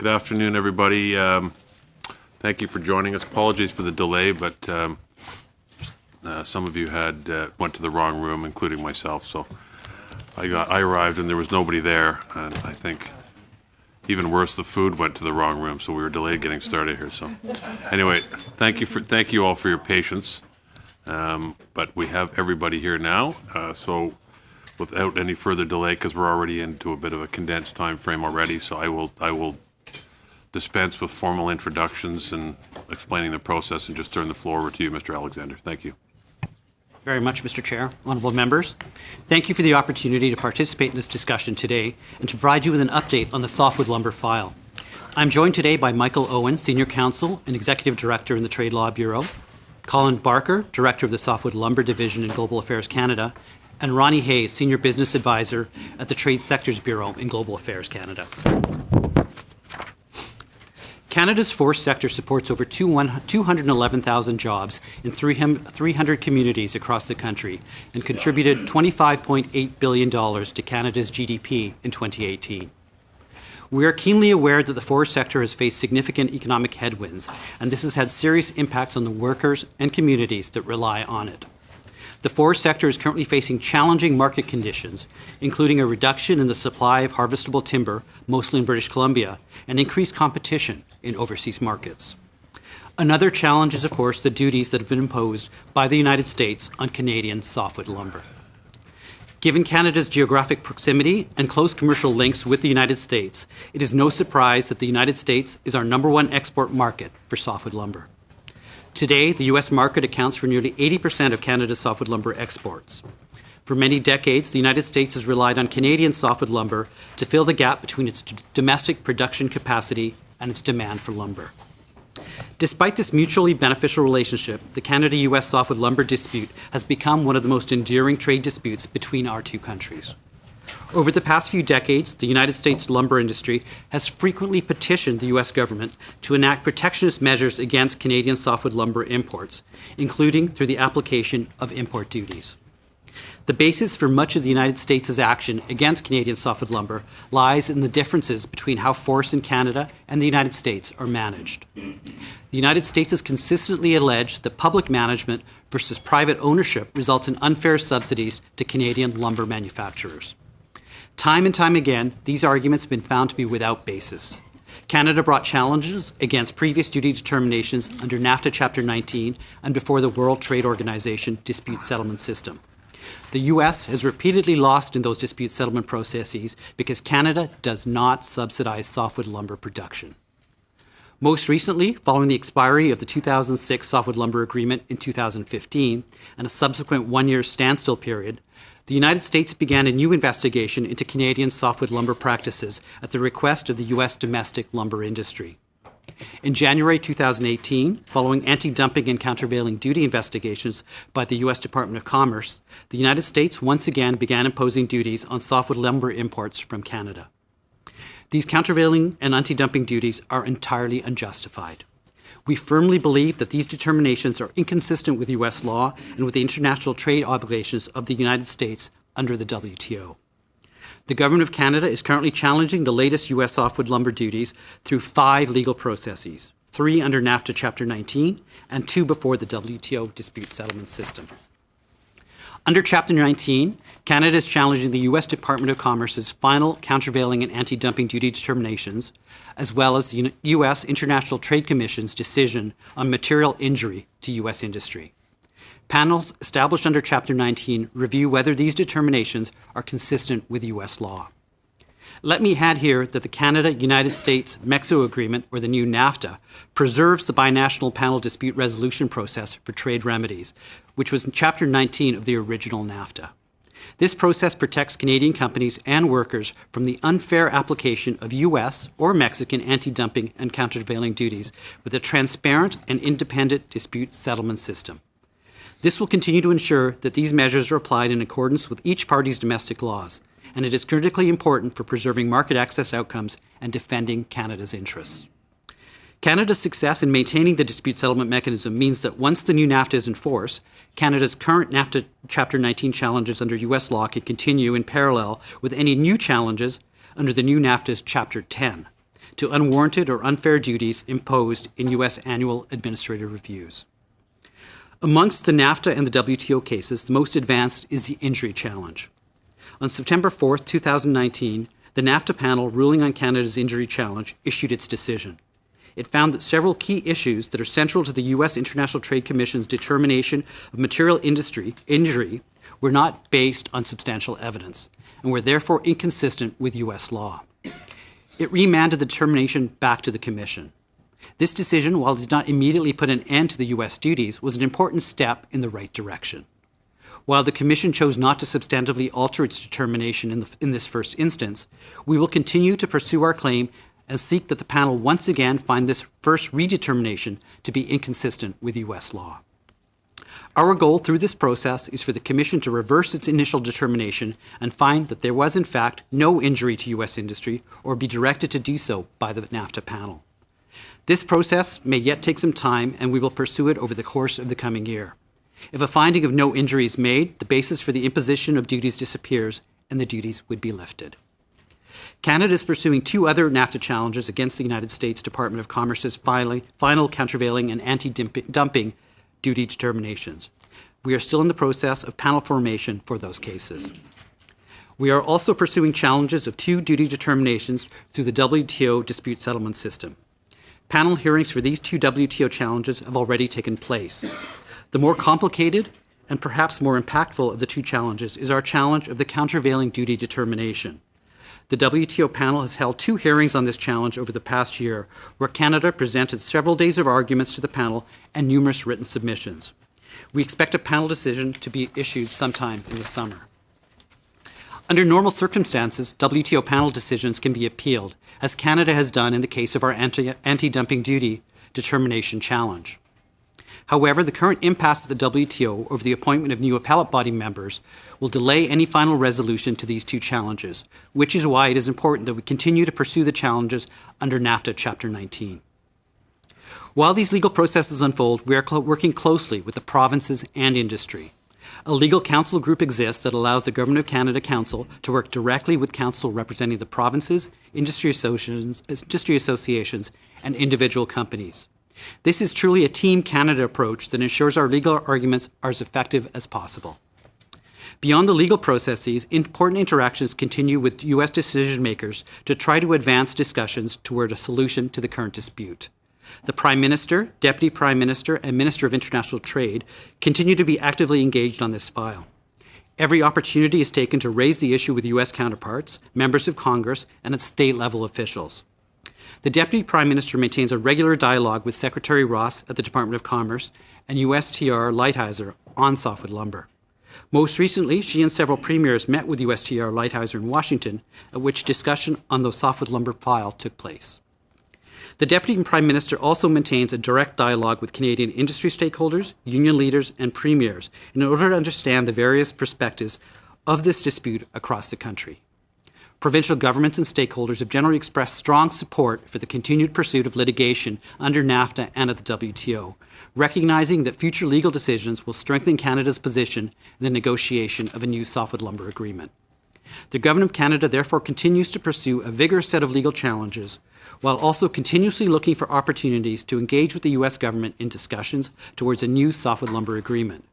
Good afternoon, everybody. Thank you for joining us. Apologies for the delay, but some of you had went to the wrong room, including myself. So I arrived and there was nobody there, and I think even worse, the food went to the wrong room, so we were delayed getting started here. So anyway, thank you all for your patience. But we have everybody here now, so without any further delay, because we're already into a bit of a condensed time frame already, so I will dispense with formal introductions and explaining the process and just turn the floor over to you, Mr. Alexander. Thank you. Very much, Mr. Chair. Honourable members, thank you for the opportunity to participate in this discussion today and to provide you with an update on the softwood lumber file. I'm joined today by Michael Owen, Senior Counsel and Executive Director in the Trade Law Bureau, Colin Barker, Director of the Softwood Lumber Division in Global Affairs Canada, and Ronnie Hayes, Senior Business Advisor at the Trade Sectors Bureau in Global Affairs Canada. Canada's forest sector supports over 211,000 jobs in 300 communities across the country and contributed $25.8 billion to Canada's GDP in 2018. We are keenly aware that the forest sector has faced significant economic headwinds, and this has had serious impacts on the workers and communities that rely on it. The forest sector is currently facing challenging market conditions, including a reduction in the supply of harvestable timber, mostly in British Columbia, and increased competition in overseas markets. Another challenge is, of course, the duties that have been imposed by the United States on Canadian softwood lumber. Given Canada's geographic proximity and close commercial links with the United States, it is no surprise that the United States is our #1 export market for softwood lumber. Today, the U.S. market accounts for nearly 80% of Canada's softwood lumber exports. For many decades, the United States has relied on Canadian softwood lumber to fill the gap between its domestic production capacity and its demand for lumber. Despite this mutually beneficial relationship, the Canada-U.S. softwood lumber dispute has become one of the most enduring trade disputes between our two countries. Over the past few decades, the United States lumber industry has frequently petitioned the U.S. government to enact protectionist measures against Canadian softwood lumber imports, including through the application of import duties. The basis for much of the United States' action against Canadian softwood lumber lies in the differences between how forests in Canada and the United States are managed. The United States has consistently alleged that public management versus private ownership results in unfair subsidies to Canadian lumber manufacturers. Time and time again, these arguments have been found to be without basis. Canada brought challenges against previous duty determinations under NAFTA Chapter 19 and before the World Trade Organization dispute settlement system. The U.S. has repeatedly lost in those dispute settlement processes because Canada does not subsidize softwood lumber production. Most recently, following the expiry of the 2006 Softwood Lumber Agreement in 2015 and a subsequent one-year standstill period, the United States began a new investigation into Canadian softwood lumber practices at the request of the U.S. domestic lumber industry. In January 2018, following anti-dumping and countervailing duty investigations by the U.S. Department of Commerce, the United States once again began imposing duties on softwood lumber imports from Canada. These countervailing and anti-dumping duties are entirely unjustified. We firmly believe that these determinations are inconsistent with U.S. law and with the international trade obligations of the United States under the WTO. The Government of Canada is currently challenging the latest U.S. softwood lumber duties through 5 legal processes, 3 under NAFTA Chapter 19 and 2 before the WTO dispute settlement system. Under Chapter 19, Canada is challenging the U.S. Department of Commerce's final countervailing and anti-dumping duty determinations, as well as the U.S. International Trade Commission's decision on material injury to U.S. industry. Panels established under Chapter 19 review whether these determinations are consistent with U.S. law. Let me add here that the Canada-United States-Mexico Agreement, or the new NAFTA, preserves the binational panel dispute resolution process for trade remedies, which was in Chapter 19 of the original NAFTA. This process protects Canadian companies and workers from the unfair application of U.S. or Mexican anti-dumping and countervailing duties with a transparent and independent dispute settlement system. This will continue to ensure that these measures are applied in accordance with each party's domestic laws, and it is critically important for preserving market access outcomes and defending Canada's interests. Canada's success in maintaining the dispute settlement mechanism means that once the new NAFTA is in force, Canada's current NAFTA Chapter 19 challenges under U.S. law can continue in parallel with any new challenges under the new NAFTA's Chapter 10. to unwarranted or unfair duties imposed in U.S. annual administrative reviews. Amongst the NAFTA and the WTO cases, the most advanced is the injury challenge. On September 4, 2019, the NAFTA panel ruling on Canada's injury challenge issued its decision. It found that several key issues that are central to the U.S. International Trade Commission's determination of material injury were not based on substantial evidence and were therefore inconsistent with U.S. law. It remanded the determination back to the Commission. This decision, while it did not immediately put an end to the U.S. duties, was an important step in the right direction. While the Commission chose not to substantively alter its determination in this first instance, we will continue to pursue our claim and seek that the panel once again find this first redetermination to be inconsistent with U.S. law. Our goal through this process is for the Commission to reverse its initial determination and find that there was in fact no injury to U.S. industry or be directed to do so by the NAFTA panel. This process may yet take some time, and we will pursue it over the course of the coming year. If a finding of no injury is made, the basis for the imposition of duties disappears and the duties would be lifted. Canada is pursuing two other NAFTA challenges against the United States Department of Commerce's final countervailing and anti-dumping duty determinations. We are still in the process of panel formation for those cases. We are also pursuing challenges of two duty determinations through the WTO dispute settlement system. Panel hearings for these two WTO challenges have already taken place. The more complicated and perhaps more impactful of the two challenges is our challenge of the countervailing duty determination. The WTO panel has held two hearings on this challenge over the past year, where Canada presented several days of arguments to the panel and numerous written submissions. We expect a panel decision to be issued sometime in the summer. Under normal circumstances, WTO panel decisions can be appealed, as Canada has done in the case of our anti-dumping duty determination challenge. However, the current impasse at the WTO over the appointment of new appellate body members will delay any final resolution to these two challenges, which is why it is important that we continue to pursue the challenges under NAFTA Chapter 19. While these legal processes unfold, we are working closely with the provinces and industry. A legal counsel group exists that allows the Government of Canada Council to work directly with counsel representing the provinces, industry associations, and individual companies. This is truly a Team Canada approach that ensures our legal arguments are as effective as possible. Beyond the legal processes, important interactions continue with U.S. decision makers to try to advance discussions toward a solution to the current dispute. The Prime Minister, Deputy Prime Minister, and Minister of International Trade continue to be actively engaged on this file. Every opportunity is taken to raise the issue with U.S. counterparts, members of Congress, and at state-level officials. The Deputy Prime Minister maintains a regular dialogue with Secretary Ross at the Department of Commerce and USTR Lighthizer on softwood lumber. Most recently, she and several premiers met with USTR Lighthizer in Washington, at which discussion on the softwood lumber file took place. The Deputy Prime Minister also maintains a direct dialogue with Canadian industry stakeholders, union leaders, and premiers in order to understand the various perspectives of this dispute across the country. Provincial governments and stakeholders have generally expressed strong support for the continued pursuit of litigation under NAFTA and at the WTO, recognizing that future legal decisions will strengthen Canada's position in the negotiation of a new softwood lumber agreement. The Government of Canada therefore continues to pursue a vigorous set of legal challenges, while also continuously looking for opportunities to engage with the U.S. government in discussions towards a new softwood lumber agreement.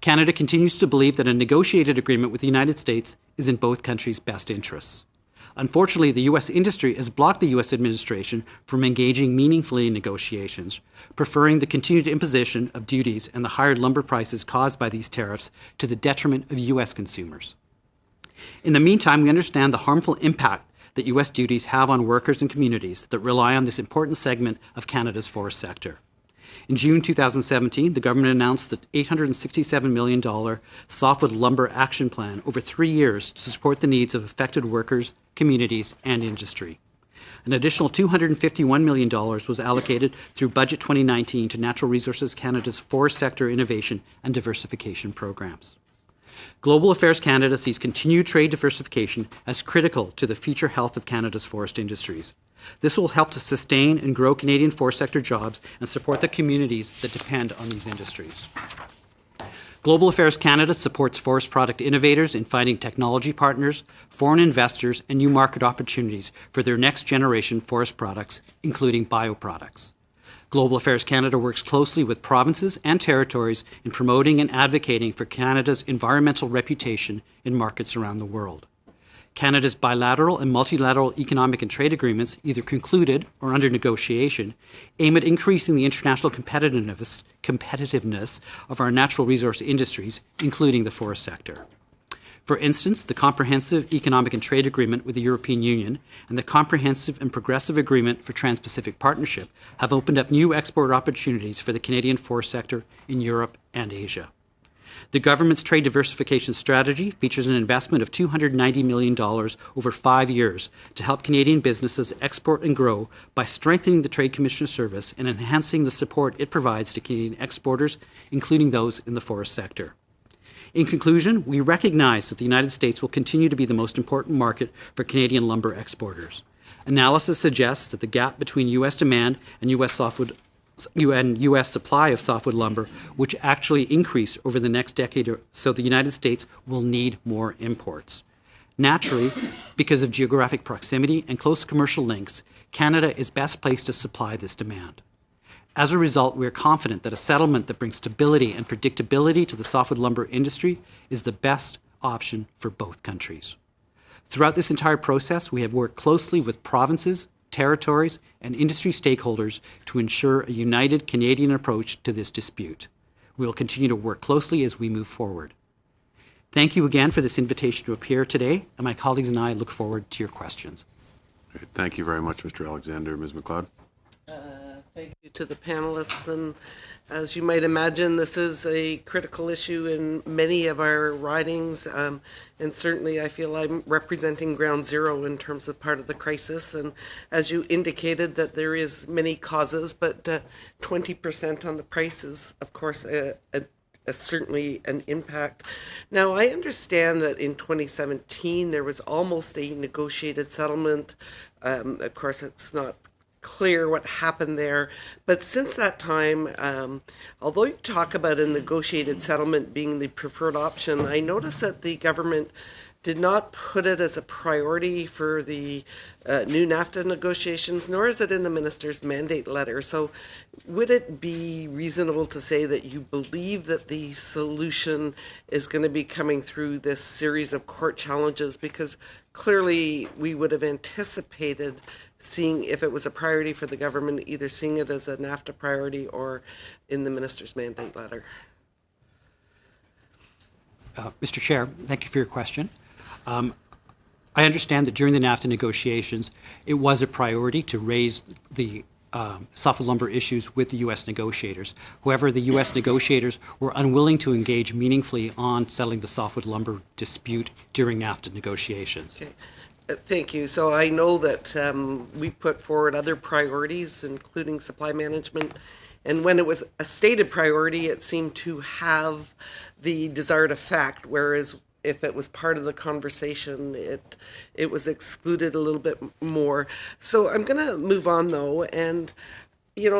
Canada continues to believe that a negotiated agreement with the United States is in both countries' best interests. Unfortunately, the U.S. industry has blocked the U.S. administration from engaging meaningfully in negotiations, preferring the continued imposition of duties and the higher lumber prices caused by these tariffs to the detriment of U.S. consumers. In the meantime, we understand the harmful impact that U.S. duties have on workers and communities that rely on this important segment of Canada's forest sector. In June 2017, the government announced the $867 million softwood lumber action plan over 3 years to support the needs of affected workers, communities, and industry. An additional $251 million was allocated through Budget 2019 to Natural Resources Canada's forest sector innovation and diversification programs. Global Affairs Canada sees continued trade diversification as critical to the future health of Canada's forest industries. This will help to sustain and grow Canadian forest sector jobs and support the communities that depend on these industries. Global Affairs Canada supports forest product innovators in finding technology partners, foreign investors, and new market opportunities for their next-generation forest products, including bioproducts. Global Affairs Canada works closely with provinces and territories in promoting and advocating for Canada's environmental reputation in markets around the world. Canada's bilateral and multilateral economic and trade agreements, either concluded or under negotiation, aim at increasing the international competitiveness of our natural resource industries, including the forest sector. For instance, the Comprehensive Economic and Trade Agreement with the European Union and the Comprehensive and Progressive Agreement for Trans-Pacific Partnership have opened up new export opportunities for the Canadian forest sector in Europe and Asia. The government's trade diversification strategy features an investment of $290 million over 5 years to help Canadian businesses export and grow by strengthening the Trade Commissioner service and enhancing the support it provides to Canadian exporters, including those in the forest sector. In conclusion, we recognize that the United States will continue to be the most important market for Canadian lumber exporters. Analysis suggests that the gap between U.S. demand and U.S. supply of softwood lumber, which actually increase over the next decade or so, the United States will need more imports. Naturally, because of geographic proximity and close commercial links, Canada is best placed to supply this demand. As a result, we are confident that a settlement that brings stability and predictability to the softwood lumber industry is the best option for both countries. Throughout this entire process, we have worked closely with provinces, territories, and industry stakeholders to ensure a united Canadian approach to this dispute. We will continue to work closely as we move forward. Thank you again for this invitation to appear today, and my colleagues and I look forward to your questions. Great. Thank you very much, Mr. Alexander. Ms. McLeod? Thank you to the panelists, and as you might imagine, this is a critical issue in many of our ridings, and certainly I feel I'm representing ground zero in terms of part of the crisis, and as you indicated that there is many causes, but 20% on the price is, of course, certainly an impact. Now, I understand that in 2017 there was almost a negotiated settlement. Of course, it's not clear what happened there, but since that time, although you talk about a negotiated settlement being the preferred option, I noticed that the government did not put it as a priority for the new NAFTA negotiations, nor is it in the minister's mandate letter. So would it be reasonable to say that you believe that the solution is going to be coming through this series of court challenges? Because clearly we would have anticipated seeing, if it was a priority for the government, either seeing it as a NAFTA priority or in the minister's mandate letter. Mr. Chair, thank you for your question. I understand that during the NAFTA negotiations, it was a priority to raise the softwood lumber issues with the U.S. negotiators. However, the U.S. negotiators were unwilling to engage meaningfully on settling the softwood lumber dispute during NAFTA negotiations. Okay. Thank you. So I know that we put forward other priorities, including supply management, and when it was a stated priority, it seemed to have the desired effect, whereas if it was part of the conversation, it was excluded a little bit more. So I'm going to move on, though, and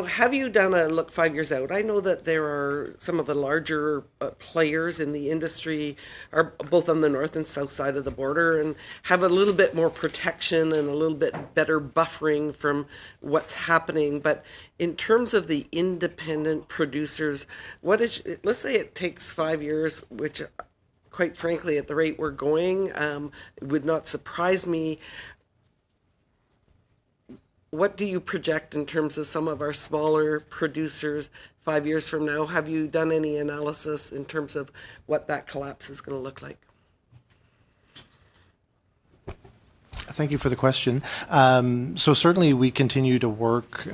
have you done a look 5 years out? I know that there are some of the larger players in the industry are both on the north and south side of the border and have a little bit more protection and a little bit better buffering from what's happening. But in terms of the independent producers, let's say it takes 5 years, which quite frankly, at the rate we're going, it would not surprise me. What do you project in terms of some of our smaller producers 5 years from now? Have you done any analysis in terms of what that collapse is going to look like? Thank you for the question. So certainly we continue to work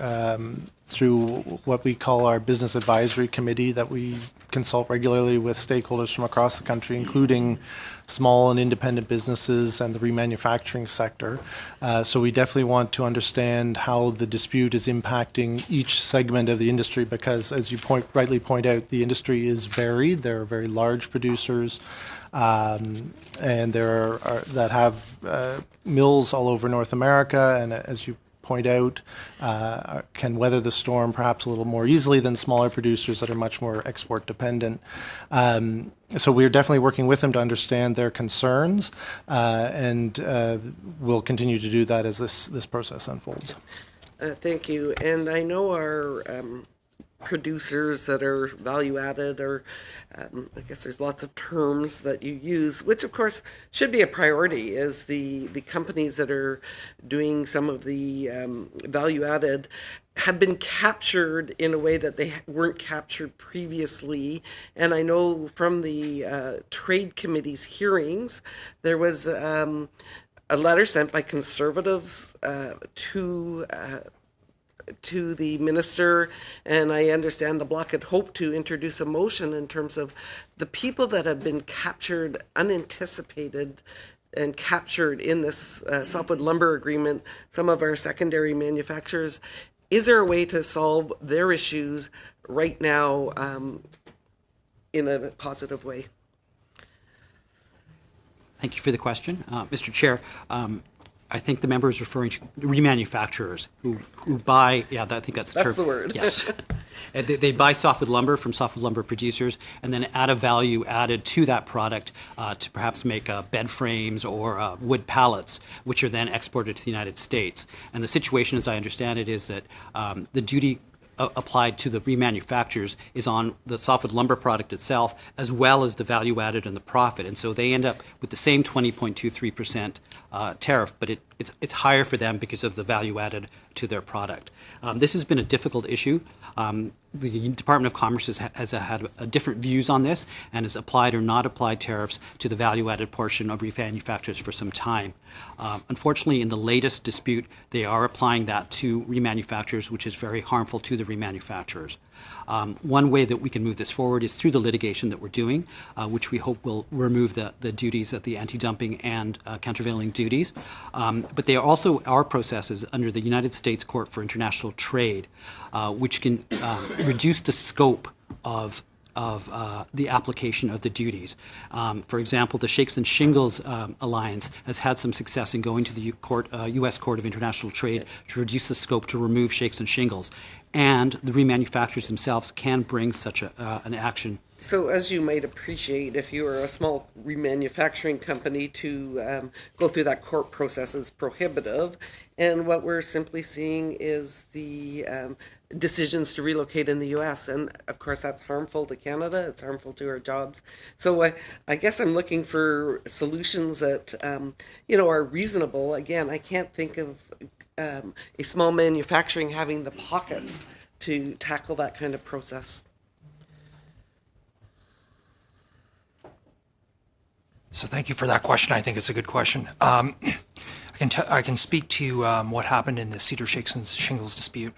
through what we call our business advisory committee that we consult regularly with stakeholders from across the country, including small and independent businesses and the remanufacturing sector. So we definitely want to understand how the dispute is impacting each segment of the industry because, as you rightly point out, the industry is varied. There are very large producers and there are that have mills all over North America, and as you point out, can weather the storm perhaps a little more easily than smaller producers that are much more export dependent. So we're definitely working with them to understand their concerns, and we'll continue to do that as this process unfolds. Thank you. And I know our producers that are value added, or I guess there's lots of terms that you use, which of course should be a priority, is the companies that are doing some of the value added have been captured in a way that they weren't captured previously. And I know from the Trade Committee's hearings, there was a letter sent by Conservatives to the minister, and I understand the Bloc had hoped to introduce a motion in terms of the people that have been captured, unanticipated, and captured in this softwood lumber agreement, some of our secondary manufacturers. Is there a way to solve their issues right now in a positive way? Thank you for the question. Mr. Chair, I think the member is referring to remanufacturers who buy, I think that's the term. That's the word. Yes. They buy softwood lumber from softwood lumber producers and then add a value added to that product to perhaps make bed frames or wood pallets, which are then exported to the United States. And the situation, as I understand it, is that the duty applied to the remanufacturers is on the softwood lumber product itself, as well as the value added and the profit. And so they end up with the same 20.23% tariff, but it's higher for them because of the value added to their product. This has been a difficult issue. The Department of Commerce has had different views on this and has applied or not applied tariffs to the value-added portion of remanufacturers for some time. Unfortunately, in the latest dispute, they are applying that to remanufacturers, which is very harmful to the remanufacturers. One way that we can move this forward is through the litigation that we're doing, which we hope will remove the duties of the anti-dumping and countervailing duties. But they are also our processes under the United States Court for International Trade, which can reduce the scope of the application of the duties. For example, the Shakes and Shingles Alliance has had some success in going to the U.S. Court of International Trade to reduce the scope to remove Shakes and Shingles. And the remanufacturers themselves can bring such an action. So as you might appreciate, if you are a small remanufacturing company, to go through that court process is prohibitive. And what we're simply seeing is the decisions to relocate in the U.S. And of course, that's harmful to Canada. It's harmful to our jobs. So I guess I'm looking for solutions that, are reasonable. Again, I can't think of a small manufacturing having the pockets to tackle that kind of process. So thank you for that question. I think it's a good question. I can speak to what happened in the Cedar Shakes and Shingles dispute.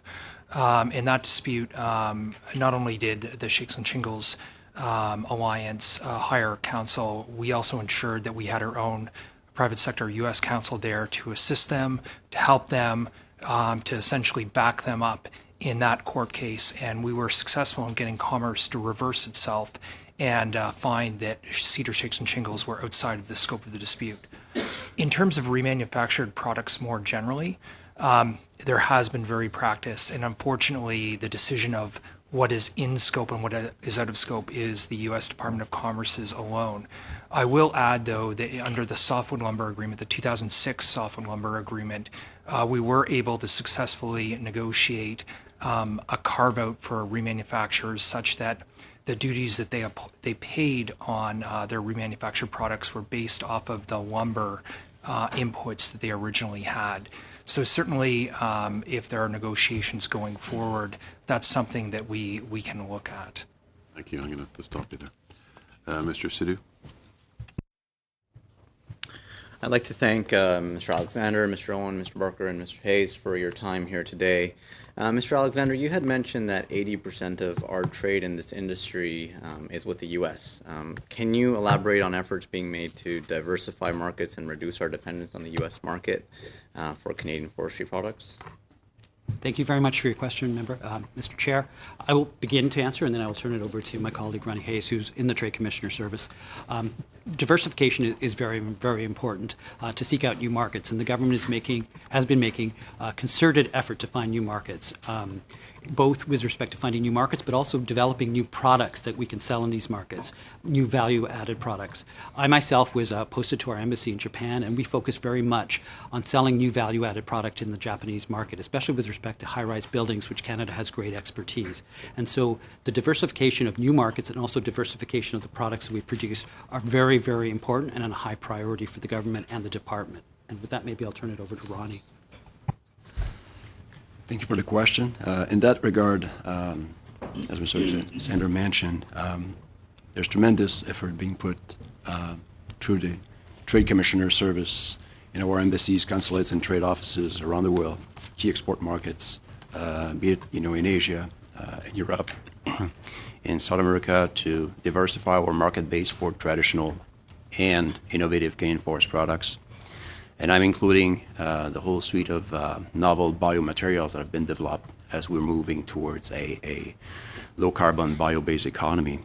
In that dispute, not only did the Shakes and Shingles Alliance hire counsel, we also ensured that we had our own private sector U.S. counsel there to assist them, to help them, to essentially back them up in that court case. And we were successful in getting Commerce to reverse itself and find that Cedar Shakes and Shingles were outside of the scope of the dispute. In terms of remanufactured products more generally, there has been very practice, and unfortunately the decision of what is in scope and what is out of scope is the U.S. Department of Commerce's alone. I will add, though, that under the softwood lumber agreement, the 2006 softwood lumber agreement, we were able to successfully negotiate a carve-out for remanufacturers such that the duties that they paid on their remanufactured products were based off of the lumber inputs that they originally had. So certainly, if there are negotiations going forward, that's something that we can look at. Thank you. I'm going to stop you there. Mr. Sidhu. I'd like to thank Mr. Alexander, Mr. Owen, Mr. Barker, and Mr. Hayes for your time here today. Mr. Alexander, you had mentioned that 80% of our trade in this industry is with the U.S. Can you elaborate on efforts being made to diversify markets and reduce our dependence on the U.S. market for Canadian forestry products? Thank you very much for your question, member. Mr. Chair, I will begin to answer, and then I will turn it over to my colleague, Ronnie Hayes, who's in the Trade Commissioner Service. diversification is very, very important to seek out new markets, and the government has been making concerted effort to find new markets, both with respect to finding new markets, but also developing new products that we can sell in these markets, new value-added products. I myself was posted to our embassy in Japan, and we focus very much on selling new value-added product in the Japanese market, especially with respect to high-rise buildings, which Canada has great expertise. And so the diversification of new markets and also diversification of the products that we produce are very, very important and a high priority for the government and the department. And with that, maybe I'll turn it over to Ronnie. Thank you for the question. In that regard, as Mr. Zander mentioned, there's tremendous effort being put through the Trade Commissioner Service in our embassies, consulates, and trade offices around the world, key export markets, be it in Asia, in Europe, in South America, to diversify our market base for traditional and innovative Canadian forest products. And I'm including the whole suite of novel biomaterials that have been developed as we're moving towards a low-carbon, bio-based economy.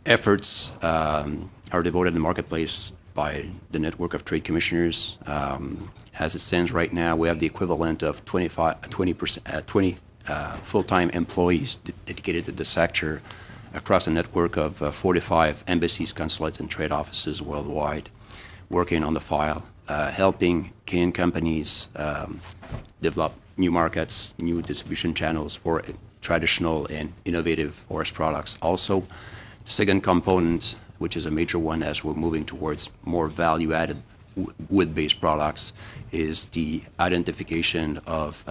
Efforts are devoted in the marketplace by the network of trade commissioners. As it stands right now, we have the equivalent of 20 full-time employees dedicated to the sector across a network of 45 embassies, consulates, and trade offices worldwide, working on the file, helping Canadian companies develop new markets, new distribution channels for traditional and innovative forest products. Also, the second component, which is a major one as we're moving towards more value-added wood-based products, is the identification of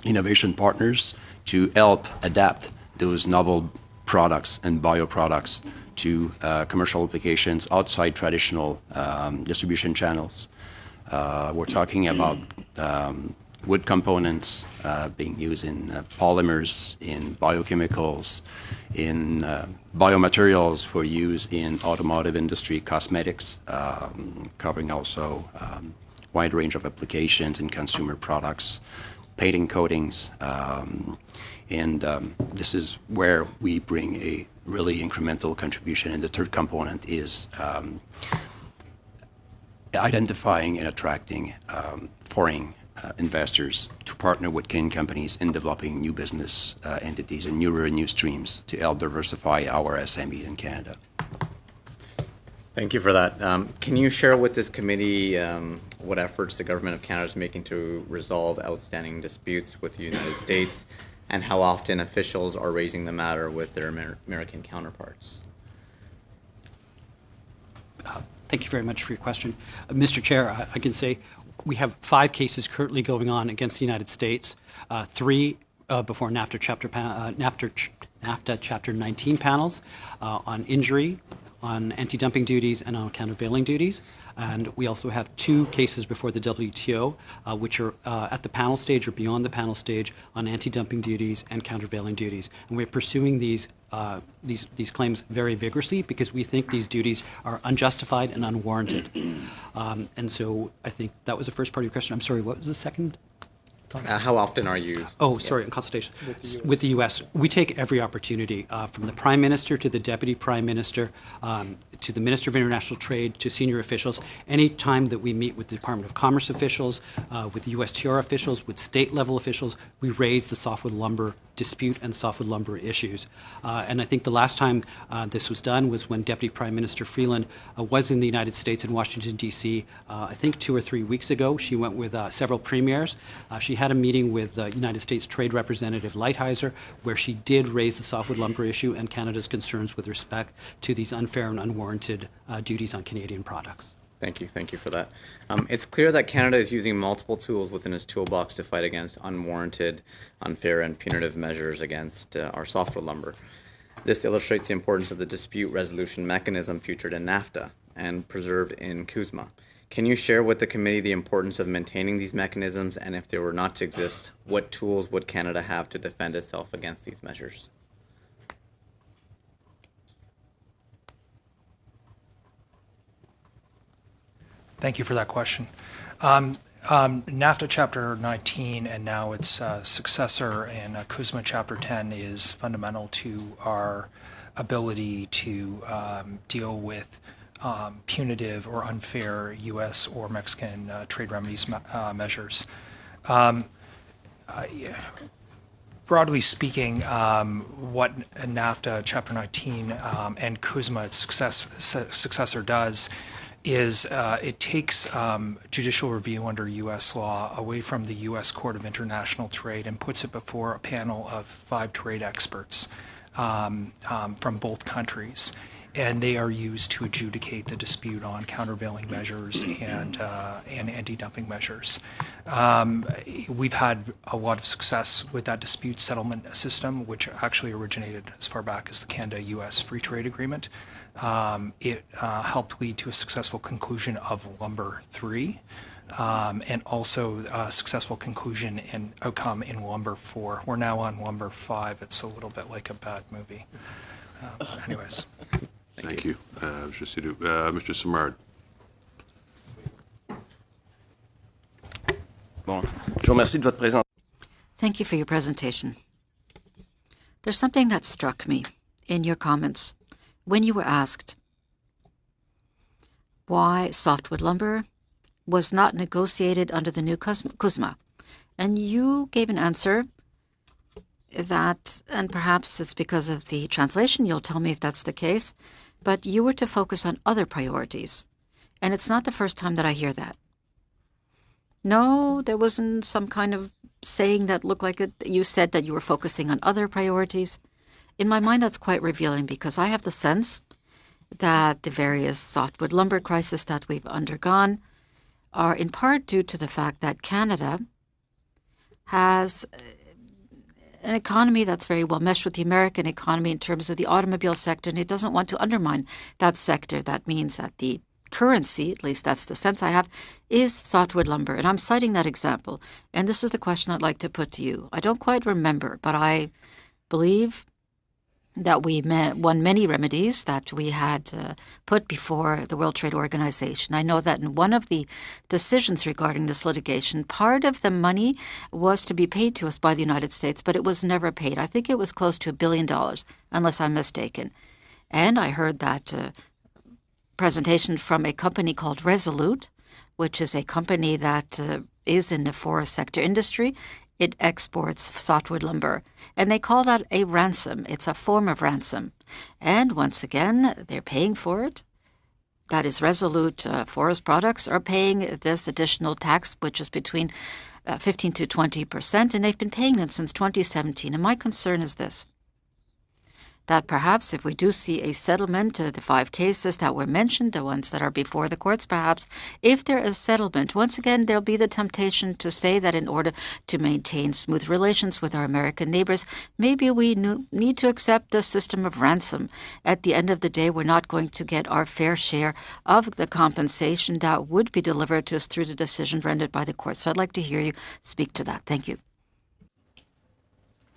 innovation partners to help adapt those novel products and bioproducts to commercial applications outside traditional distribution channels. We're talking about wood components being used in polymers, in biochemicals, in biomaterials for use in automotive industry, cosmetics, covering also wide range of applications in consumer products, painting coatings, and this is where we bring a really incremental contribution. And the third component is identifying and attracting foreign investors to partner with Canadian companies in developing new business entities and new revenue streams to help diversify our SMEs in Canada. Thank you for that. Can you share with this committee what efforts the Government of Canada is making to resolve outstanding disputes with the United States, and how often officials are raising the matter with their American counterparts? Thank you very much for your question. Mr. Chair, I can say we have 5 cases currently going on against the United States, 3 before NAFTA Chapter 19 panels on injury, on anti-dumping duties, and on countervailing duties. And we also have 2 cases before the WTO, which are at the panel stage or beyond the panel stage on anti-dumping duties and countervailing duties. And we're pursuing these claims very vigorously because we think these duties are unjustified and unwarranted. And so I think that was the first part of your question. I'm sorry, what was the second? How often are you? Oh, sorry, in consultation with the U.S. We take every opportunity, from the Prime Minister to the Deputy Prime Minister, to the Minister of International Trade, to senior officials. Any time that we meet with the Department of Commerce officials, with the USTR officials, with state-level officials, we raise the softwood lumber dispute and softwood lumber issues. And I think the last time this was done was when Deputy Prime Minister Freeland was in the United States in Washington, D.C. I think 2 or 3 weeks ago. She went with several premiers. She had a meeting with United States Trade Representative Lighthizer, where she did raise the softwood lumber issue and Canada's concerns with respect to these unfair and unwarranted duties on Canadian products. Thank you for that. It's clear that Canada is using multiple tools within its toolbox to fight against unwarranted, unfair, and punitive measures against our softwood lumber. This illustrates the importance of the dispute resolution mechanism featured in NAFTA and preserved in CUSMA. Can you share with the committee the importance of maintaining these mechanisms, and if they were not to exist, what tools would Canada have to defend itself against these measures? Thank you for that question. NAFTA Chapter 19 and now its successor in CUSMA Chapter 10 is fundamental to our ability to deal with punitive or unfair U.S. or Mexican trade remedies measures. Broadly speaking, what NAFTA Chapter 19 and CUSMA, its successor, does is it takes judicial review under U.S. law away from the U.S. Court of International Trade and puts it before a panel of 5 trade experts from both countries. And they are used to adjudicate the dispute on countervailing measures and anti-dumping measures. We've had a lot of success with that dispute settlement system, which actually originated as far back as the Canada-U.S. Free Trade Agreement. It helped lead to a successful conclusion of Lumber 3, and also a successful conclusion and outcome in Lumber 4. We're now on Lumber 5. It's a little bit like a bad movie. Anyways. Thank you. Mr. Simard. Thank you for your presentation. There's something that struck me in your comments when you were asked why softwood lumber was not negotiated under the new CUSMA. And you gave an answer that, and perhaps it's because of the translation, you'll tell me if that's the case, but you were to focus on other priorities. And it's not the first time that I hear that. No, there wasn't some kind of saying that looked like it. You said that you were focusing on other priorities. In my mind, that's quite revealing because I have the sense that the various softwood lumber crises that we've undergone are in part due to the fact that Canada has an economy that's very well meshed with the American economy in terms of the automobile sector, and it doesn't want to undermine that sector. That means that the currency, at least that's the sense I have, is softwood lumber. And I'm citing that example. And this is the question I'd like to put to you. I don't quite remember, but I believe that we won many remedies that we had put before the World Trade Organization. I know that in one of the decisions regarding this litigation, part of the money was to be paid to us by the United States, but it was never paid. I think it was close to $1 billion, unless I'm mistaken. And I heard that presentation from a company called Resolute, which is a company that is in the forest sector industry. It exports softwood lumber, and they call that a ransom. It's a form of ransom. And once again, they're paying for it. That is, Resolute Forest Products are paying this additional tax, which is between 15 to 20%, and they've been paying it since 2017. And my concern is this, that perhaps if we do see a settlement, the 5 cases that were mentioned, the ones that are before the courts perhaps, if there is settlement, once again, there'll be the temptation to say that in order to maintain smooth relations with our American neighbors, maybe we need to accept the system of ransom. At the end of the day, we're not going to get our fair share of the compensation that would be delivered to us through the decision rendered by the court. So I'd like to hear you speak to that. Thank you.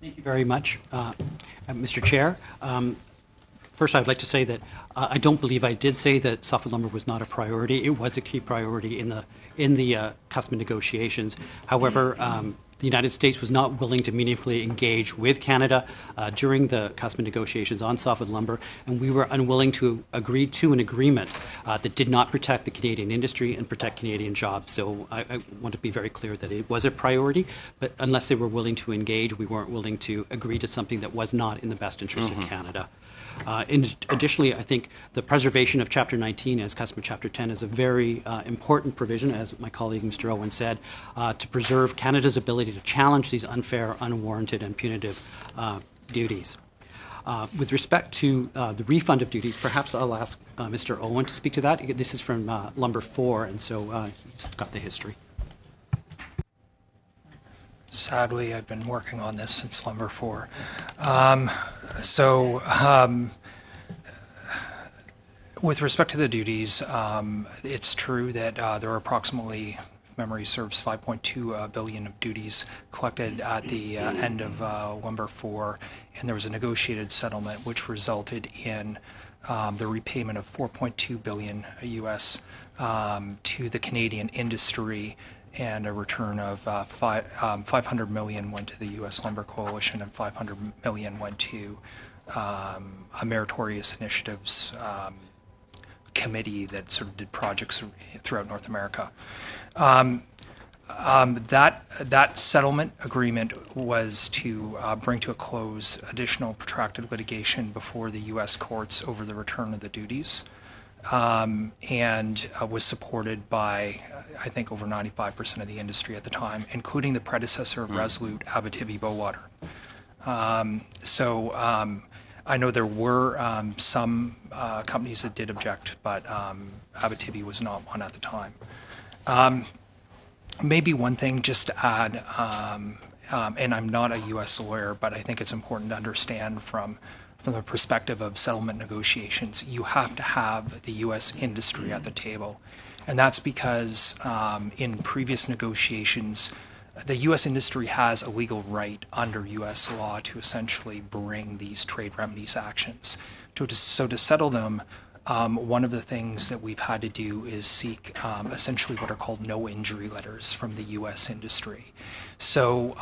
Thank you very much, Mr. Chair. First, I'd like to say that I don't believe I did say that softwood lumber was not a priority. It was a key priority in the CUSMA negotiations. However, the United States was not willing to meaningfully engage with Canada during the CUSMA negotiations on softwood lumber, and we were unwilling to agree to an agreement that did not protect the Canadian industry and protect Canadian jobs. So I want to be very clear that it was a priority, but unless they were willing to engage, we weren't willing to agree to something that was not in the best interest of Canada. Additionally, I think the preservation of Chapter 19 as CUSMA Chapter 10 is a very important provision, as my colleague Mr. Owen said, to preserve Canada's ability to challenge these unfair, unwarranted, and punitive duties. With respect to the refund of duties, perhaps I'll ask Mr. Owen to speak to that. This is from Lumber 4, and so he's got the history. Sadly, I've been working on this since Lumber 4. With respect to the duties, it's true that there are approximately, if memory serves, 5.2 billion of duties collected at the end of Lumber 4, and there was a negotiated settlement which resulted in the repayment of 4.2 billion US to the Canadian industry, and a return of 500 million went to the U.S. Lumber Coalition, and 500 million went to a meritorious initiatives committee that sort of did projects throughout North America. That settlement agreement was to bring to a close additional protracted litigation before the U.S. courts over the return of the duties, and was supported by, I think, over 95% of the industry at the time, including the predecessor of Resolute, Abitibi-Bowater. I know there were some companies that did object, but Abitibi was not one at the time. Maybe one thing just to add, and I'm not a U.S. lawyer, but I think it's important to understand from the perspective of settlement negotiations, you have to have the U.S. industry at the table. And that's because in previous negotiations, the U.S. industry has a legal right under U.S. law to essentially bring these trade remedies actions. So to settle them, one of the things that we've had to do is seek essentially what are called no injury letters from the U.S. industry. So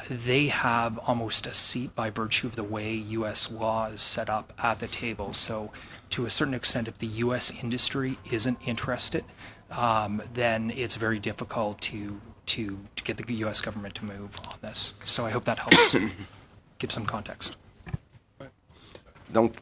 they have almost a seat by virtue of the way U.S. law is set up at the table. So to a certain extent, if the U.S. industry isn't interested, then it's very difficult to get the U.S. government to move on this. So I hope that helps give some context. Donc,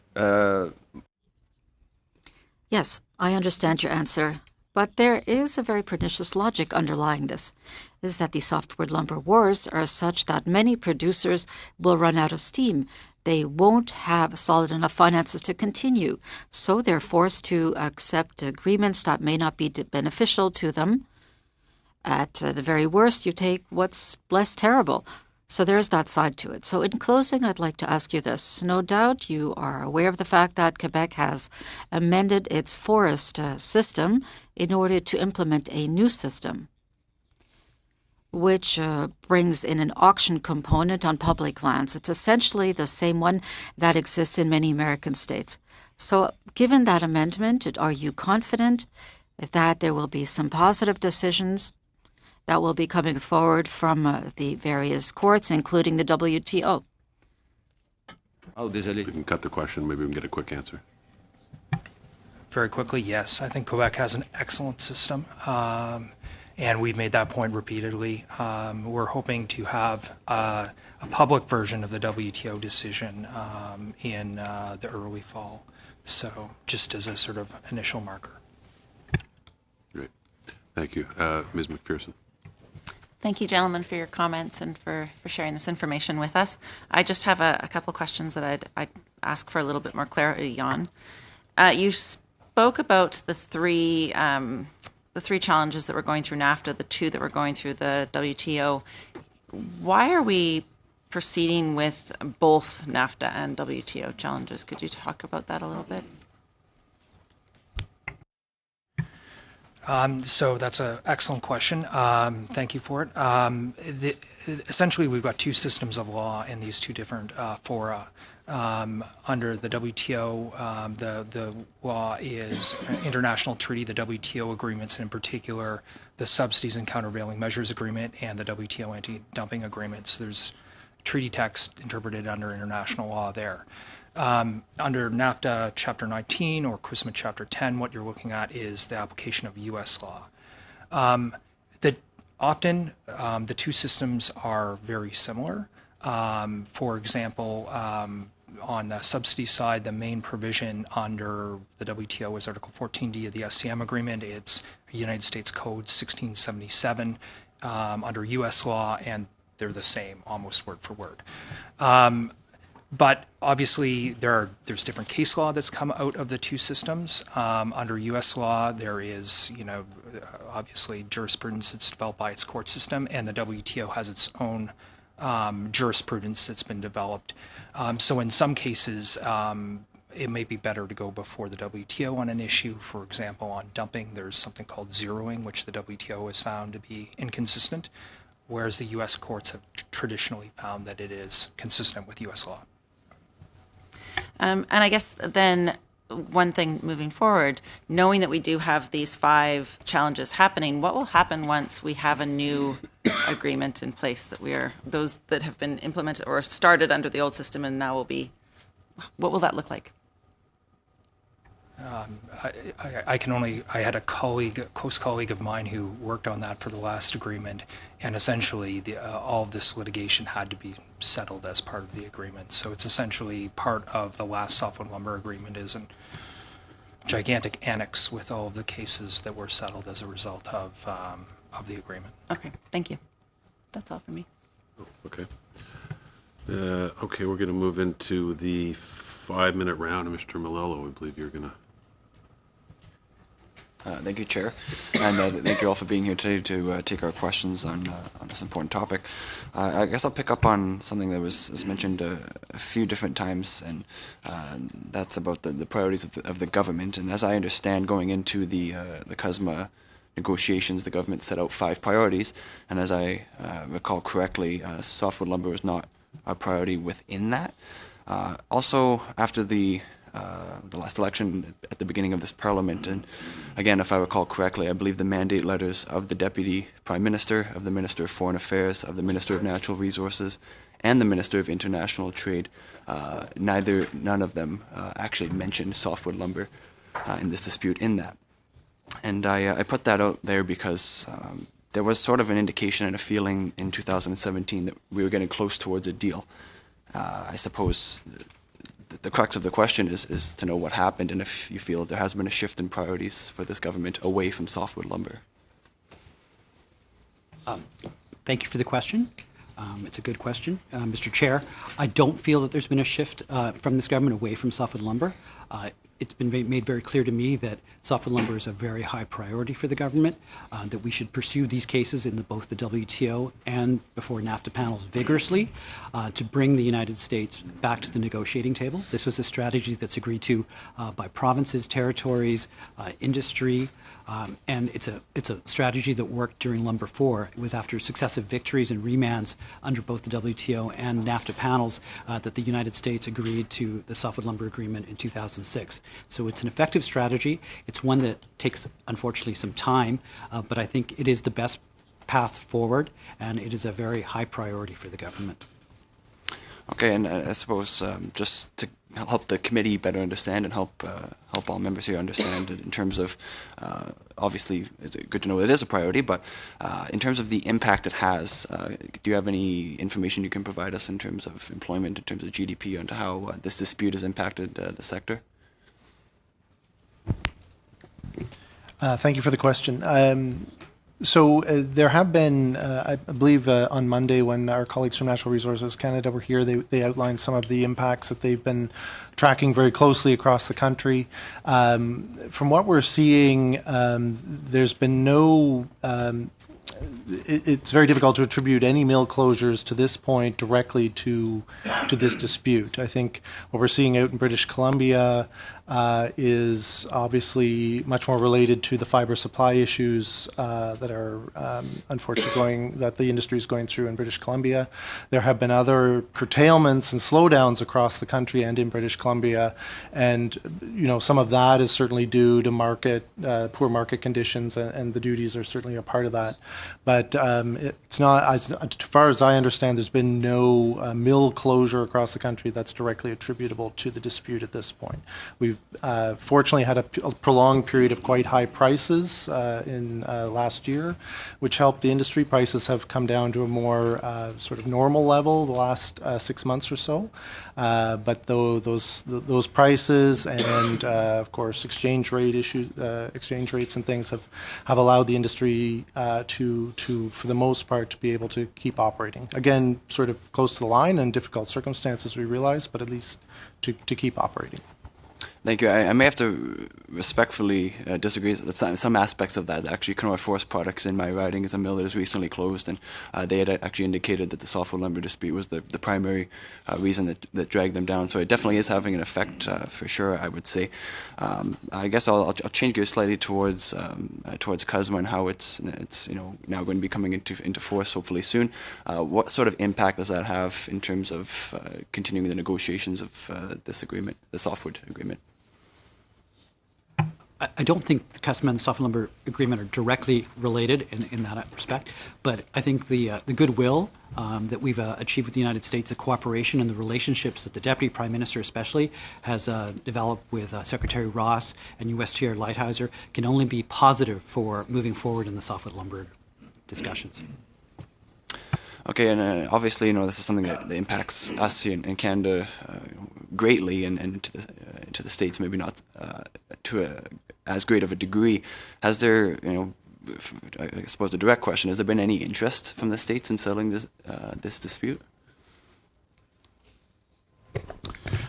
Yes, I understand your answer, but there is a very pernicious logic underlying this, is that the softwood lumber wars are such that many producers will run out of steam. They won't have solid enough finances to continue, so they're forced to accept agreements that may not be beneficial to them. At the very worst, you take what's less terrible. So there's that side to it. So in closing, I'd like to ask you this. No doubt you are aware of the fact that Quebec has amended its forest system in order to implement a new system, which brings in an auction component on public lands. It's essentially the same one that exists in many American states. So given that amendment, are you confident that there will be some positive decisions that will be coming forward from the various courts, including the WTO? oh, désolé. We can cut the question, maybe we can get a quick answer. Very quickly, yes. I think Quebec has an excellent system, and we've made that point repeatedly. We're hoping to have a public version of the WTO decision in the early fall. So just as a sort of initial marker. Great. Thank you. Ms. McPherson. Thank you, gentlemen, for your comments and for sharing this information with us. I just have a couple of questions that I'd ask for a little bit more clarity on. You spoke about the three challenges that we're going through NAFTA, the two that we're going through the WTO. Why are we proceeding with both NAFTA and WTO challenges? Could you talk about that a little bit? So that's an excellent question. Thank you for it. Essentially, we've got two systems of law in these two different fora. Under the WTO, the law is international treaty, the WTO agreements, and in particular, the Subsidies and Countervailing Measures Agreement and the WTO Anti-Dumping Agreements. There's treaty text interpreted under international law there. Under NAFTA Chapter 19 or CUSMA Chapter 10, what you're looking at is the application of U.S. law. Often, the two systems are very similar. For example, on the subsidy side, the main provision under the WTO is Article 14D of the SCM agreement. It's United States Code 1677 under U.S. law, and they're the same, almost word for word. But obviously, there's different case law that's come out of the two systems. Under U.S. law, there is, obviously jurisprudence that's developed by its court system, and the WTO has its own jurisprudence that's been developed. So in some cases, it may be better to go before the WTO on an issue. For example, on dumping, there's something called zeroing, which the WTO has found to be inconsistent, whereas the U.S. courts have traditionally found that it is consistent with U.S. law. And I guess then one thing moving forward, knowing that we do have these 5 challenges happening, what will happen once we have a new agreement in place that those that have been implemented or started under the old system and now will be what will that look like? I had a close colleague of mine who worked on that for the last agreement, and essentially all of this litigation had to be settled as part of the agreement. So it's essentially part of the last softwood lumber agreement is a gigantic annex with all of the cases that were settled as a result of the agreement. Okay, thank you. That's all for me. Okay. Okay, we're going to move into the 5-minute round. Mr. Malello, I believe you're going to. Thank you, Chair, and thank you all for being here today to take our questions on this important topic. I guess I'll pick up on something that was mentioned a few different times, and that's about the priorities of the government. And as I understand, going into the CUSMA negotiations, the government set out 5 priorities, and as I recall correctly, softwood lumber was not a priority within that. Also, after the last election at the beginning of this parliament, and again, if I recall correctly, I believe the mandate letters of the Deputy Prime Minister, of the Minister of Foreign Affairs, of the Minister of Natural Resources, and the Minister of International Trade, none of them actually mentioned softwood lumber in this dispute in that. And I put that out there because there was sort of an indication and a feeling in 2017 that we were getting close towards a deal. I suppose the crux of the question is to know what happened and if you feel there has been a shift in priorities for this government away from softwood lumber. Thank you for the question. It's a good question. Mr. Chair, I don't feel that there's been a shift from this government away from softwood lumber. It's been made very clear to me that softwood lumber is a very high priority for the government, that we should pursue these cases in both the WTO and before NAFTA panels vigorously to bring the United States back to the negotiating table. This was a strategy that's agreed to by provinces, territories, industry, and it's a strategy that worked during Lumber 4. It was after successive victories and remands under both the WTO and NAFTA panels that the United States agreed to the softwood lumber agreement in 2006. So it's an effective strategy. It's one that takes, unfortunately, some time, but I think it is the best path forward, and it is a very high priority for the government. Okay, and I suppose just to help the committee better understand and help all members here understand in terms of, obviously, it's good to know it is a priority, but in terms of the impact it has, do you have any information you can provide us in terms of employment, in terms of GDP, onto how this dispute has impacted the sector? Thank you for the question. So there have been, I believe on Monday when our colleagues from Natural Resources Canada were here, they outlined some of the impacts that they've been tracking very closely across the country. From what we're seeing, there's been no, it's very difficult to attribute any mill closures to this point directly to this dispute. I think what we're seeing out in British Columbia is obviously much more related to the fiber supply issues that are unfortunately that the industry is going through in British Columbia. There have been other curtailments and slowdowns across the country and in British Columbia, and some of that is certainly due to poor market conditions, and the duties are certainly a part of that. But it's not, as far as I understand, there's been no mill closure across the country that's directly attributable to the dispute at this point. We've fortunately had a prolonged period of quite high prices in last year, which helped the industry. Prices have come down to a more sort of normal level the last 6 months or so. But those prices and of course exchange rates and things have allowed the industry to for the most part to be able to keep operating. Again, sort of close to the line and difficult circumstances, we realize, but at least to keep operating. Thank you. I may have to respectfully disagree with some aspects of that. Actually, Kenora Forest Products in my riding is a mill that has recently closed, and they had actually indicated that the softwood lumber dispute was the primary reason that dragged them down. So it definitely is having an effect for sure, I would say. I guess I'll change gears slightly towards CUSMA and how it's now going to be coming into force hopefully soon. What sort of impact does that have in terms of continuing the negotiations of this agreement, the softwood agreement? I don't think the CUSMA and the soft lumber agreement are directly related in that respect, but I think the goodwill that we've achieved with the United States, the cooperation and the relationships that the Deputy Prime Minister especially has developed with Secretary Ross and USTR Lighthizer can only be positive for moving forward in the softwood lumber discussions. Okay, and obviously, this is something that impacts us here in Canada greatly, and to the States maybe not to as great of a degree. Has there, I suppose the direct question, has there been any interest from the States in settling this dispute?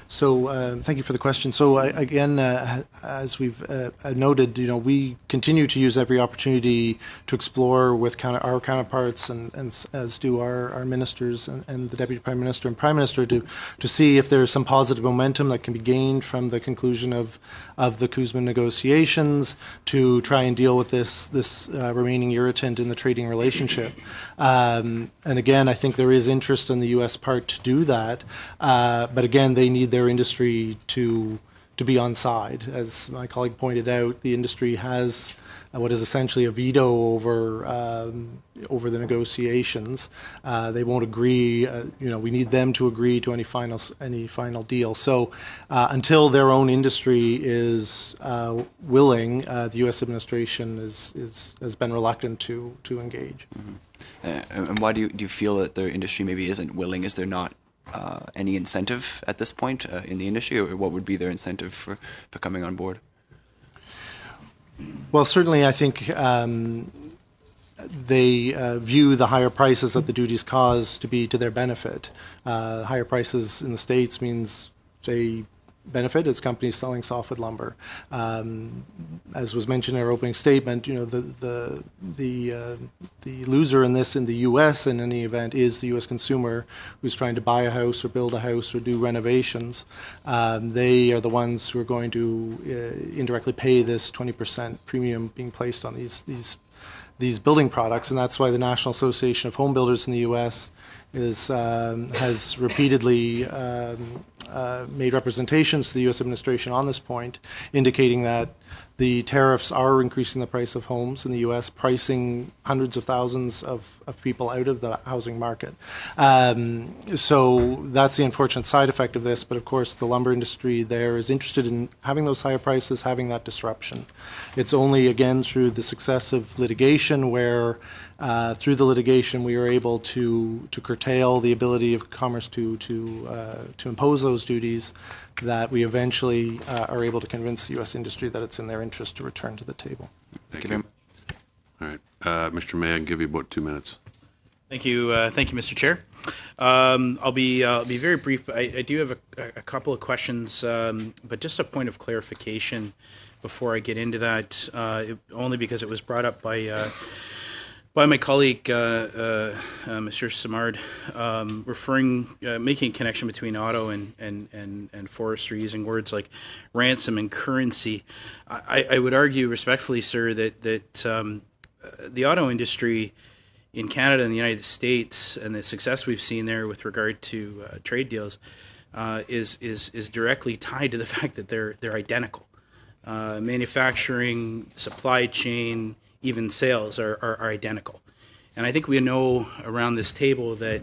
So thank you for the question. So again, as we've noted, we continue to use every opportunity to explore with our counterparts and as do our ministers and the Deputy Prime Minister and Prime Minister to see if there's some positive momentum that can be gained from the conclusion of the CUSMA negotiations to try and deal with this remaining irritant in the trading relationship. And again, I think there is interest on the U.S. part to do that, but again, they need their industry to be on side. As my colleague pointed out, the industry has what is essentially a veto over the negotiations. They won't agree. We need them to agree to any final deal. So until their own industry is willing, the U.S. administration has been reluctant to engage. Mm-hmm. And why do you feel that their industry maybe isn't willing? Is there not any incentive at this point in the industry, or what would be their incentive for coming on board? Well, certainly I think they view the higher prices that the duties cause to be to their benefit. Higher prices in the States means they benefit as companies selling softwood lumber. As was mentioned in our opening statement, the loser in this in the U.S. in any event is the U.S. consumer who's trying to buy a house or build a house or do renovations. They are the ones who are going to indirectly pay this 20% premium being placed on these building products, and that's why the National Association of Home Builders in the U.S. has repeatedly made representations to the U.S. administration on this point, indicating that the tariffs are increasing the price of homes in the U.S., pricing hundreds of thousands of people out of the housing market. So that's the unfortunate side effect of this, but of course the lumber industry there is interested in having those higher prices, having that disruption. It's only, again, through the success of litigation where through the litigation we are able to curtail the ability of commerce to impose those duties, that we eventually are able to convince the U.S. industry that it's in their interest to return to the table. Thank you. All right. Mr. May, I can give you about 2 minutes. Thank you, Mr. Chair. I'll be very brief. I do have a couple of questions, but just a point of clarification before I get into that, only because it was brought up by my colleague, Monsieur Simard, making a connection between auto and forestry, using words like ransom and currency. I would argue respectfully, sir, that the auto industry in Canada and the United States and the success we've seen there with regard to trade deals is directly tied to the fact that they're identical. Manufacturing, supply chain, even sales are identical. And I think we know around this table that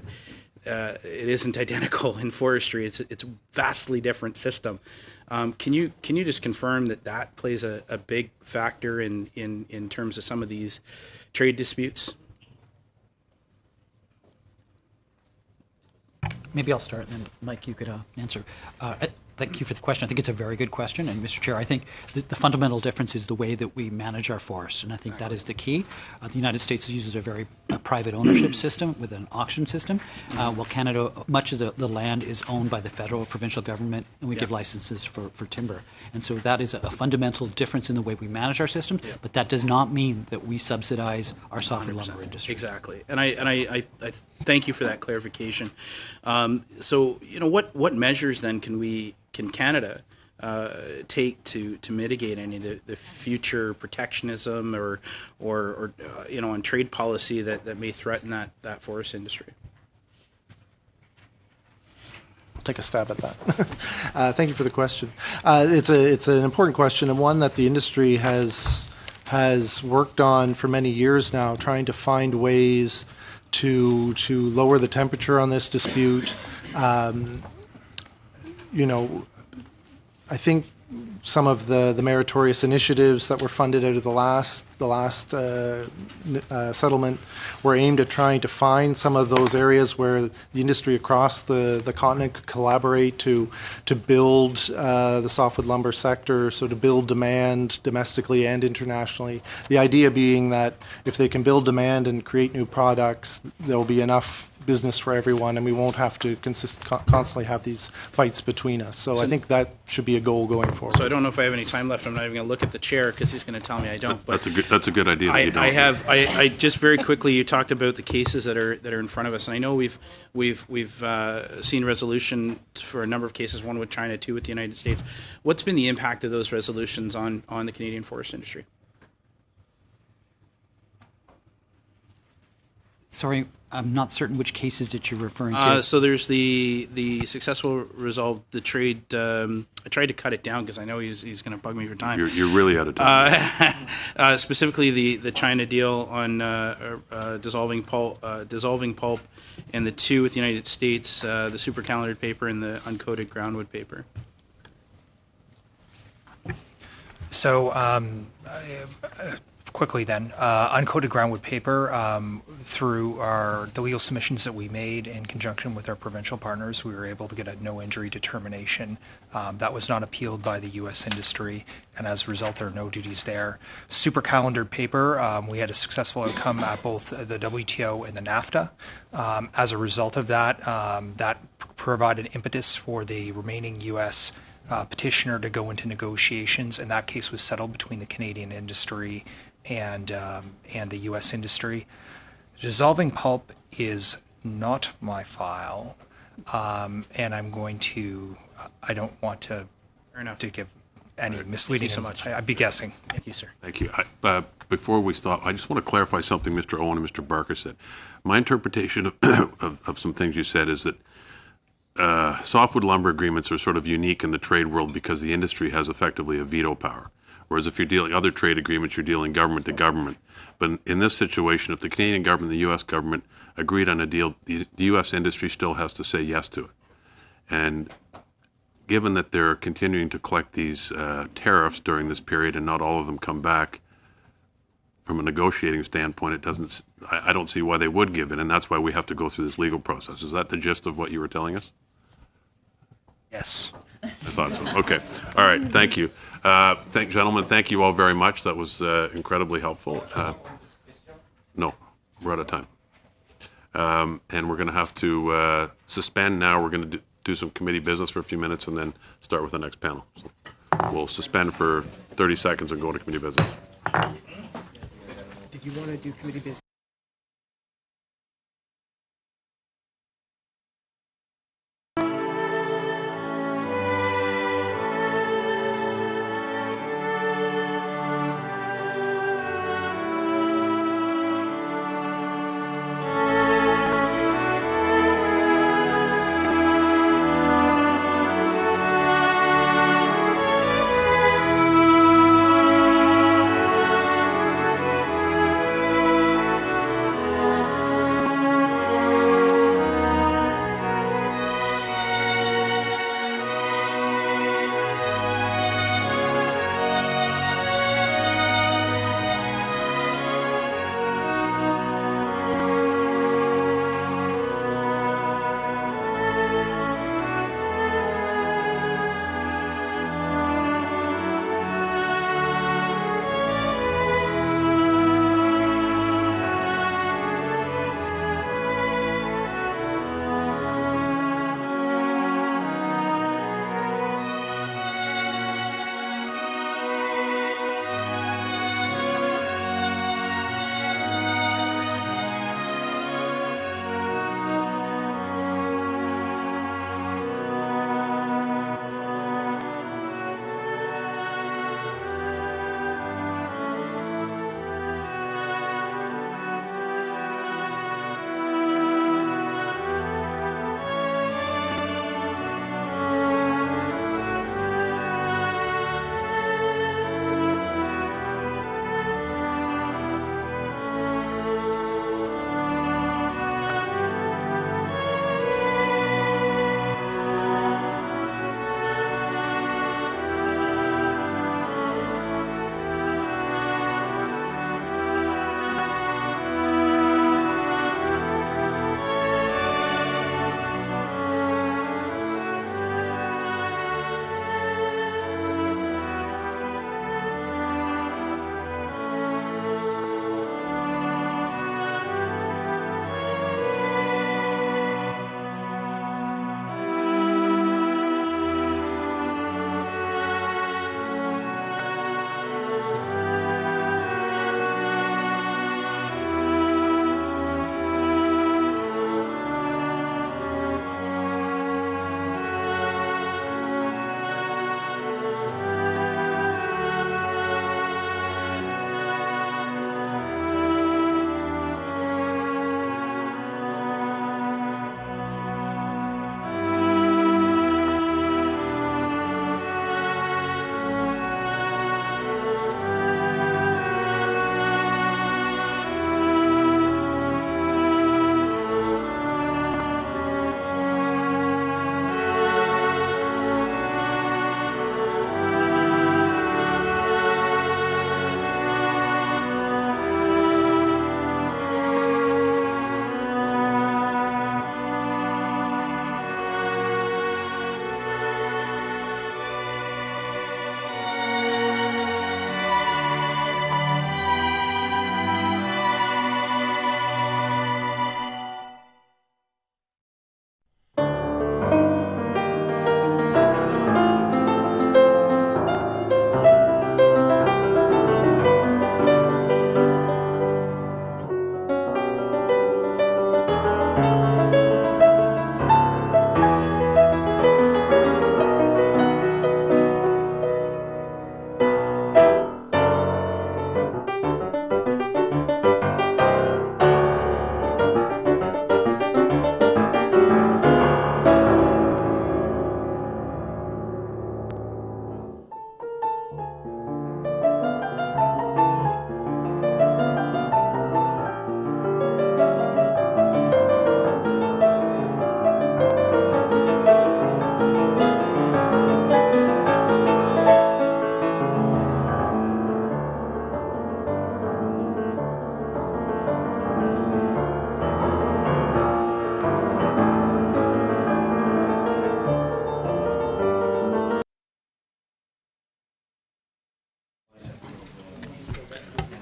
it isn't identical in forestry. It's a vastly different system. Can you just confirm that plays a big factor in terms of some of these trade disputes? Maybe I'll start, and then Mike, you could answer. Thank you for the question. I think it's a very good question. And Mr. Chair, I think the fundamental difference is the way that we manage our forests. And I think that is the key. The United States uses a very private ownership system with an auction system, while Canada, much of the land is owned by the federal, provincial government, and we give licenses for timber. And so that is a fundamental difference in the way we manage our system, but that does not mean that we subsidize our softwood lumber industry. Exactly. And I thank you for that clarification. So, what measures then can Canada take to mitigate any of the future protectionism or on trade policy that may threaten that forest industry? take a stab at that. Thank you for the question. It's an important question, and one that the industry has worked on for many years now, trying to find ways to lower the temperature on this dispute. I think some of the meritorious initiatives that were funded out of the last settlement were aimed at trying to find some of those areas where the industry across the continent could collaborate to build the softwood lumber sector, so to build demand domestically and internationally. The idea being that if they can build demand and create new products, there will be enough business for everyone, and we won't have to constantly have these fights between us. So I think that should be a goal going forward. So I don't know if I have any time left. I'm not even going to look at the chair because he's going to tell me I don't. But That's a good idea. That you don't. I just very quickly, you talked about the cases that are in front of us, and I know we've seen resolution for a number of cases, one with China, two with the United States. What's been the impact of those resolutions on the Canadian forest industry? Sorry, I'm not certain which cases that you're referring to. So there's the successful resolve, the trade. I tried to cut it down because I know he's going to bug me for time. You're really out of time. Specifically, the China deal on dissolving pulp, and the two with the United States, the super calendared paper and the uncoated groundwood paper. So quickly then, uncoated groundwood paper, through the legal submissions that we made in conjunction with our provincial partners, we were able to get a no injury determination. That was not appealed by the U.S. industry, and as a result, there are no duties there. Super calendared paper, we had a successful outcome at both the WTO and the NAFTA. As a result of that, that provided impetus for the remaining U.S. Petitioner to go into negotiations, and that case was settled between the Canadian industry and the U.S. industry. Dissolving pulp is not my file, and I'm going to. I don't want to give any misleading. Thank you so much. I'd be guessing. Thank you, sir. Thank you. Before we stop, I just want to clarify something Mr. Owen and Mr. Barker said. My interpretation of some things you said is that softwood lumber agreements are sort of unique in the trade world because the industry has effectively a veto power. Whereas if you're dealing other trade agreements, you're dealing government to government. But in this situation, if the Canadian government and the U.S. government agreed on a deal, the U.S. industry still has to say yes to it. And given that they're continuing to collect these tariffs during this period and not all of them come back, from a negotiating standpoint, I don't see why they would give it, and that's why we have to go through this legal process. Is that the gist of what you were telling us? Yes. I thought so. Okay. All right. Thank you. Gentlemen, thank you all very much. That was incredibly helpful. No, we're out of time. And we're going to have to suspend now. We're going to do some committee business for a few minutes and then start with the next panel. So we'll suspend for 30 seconds and go into committee business. Did you want to do committee business?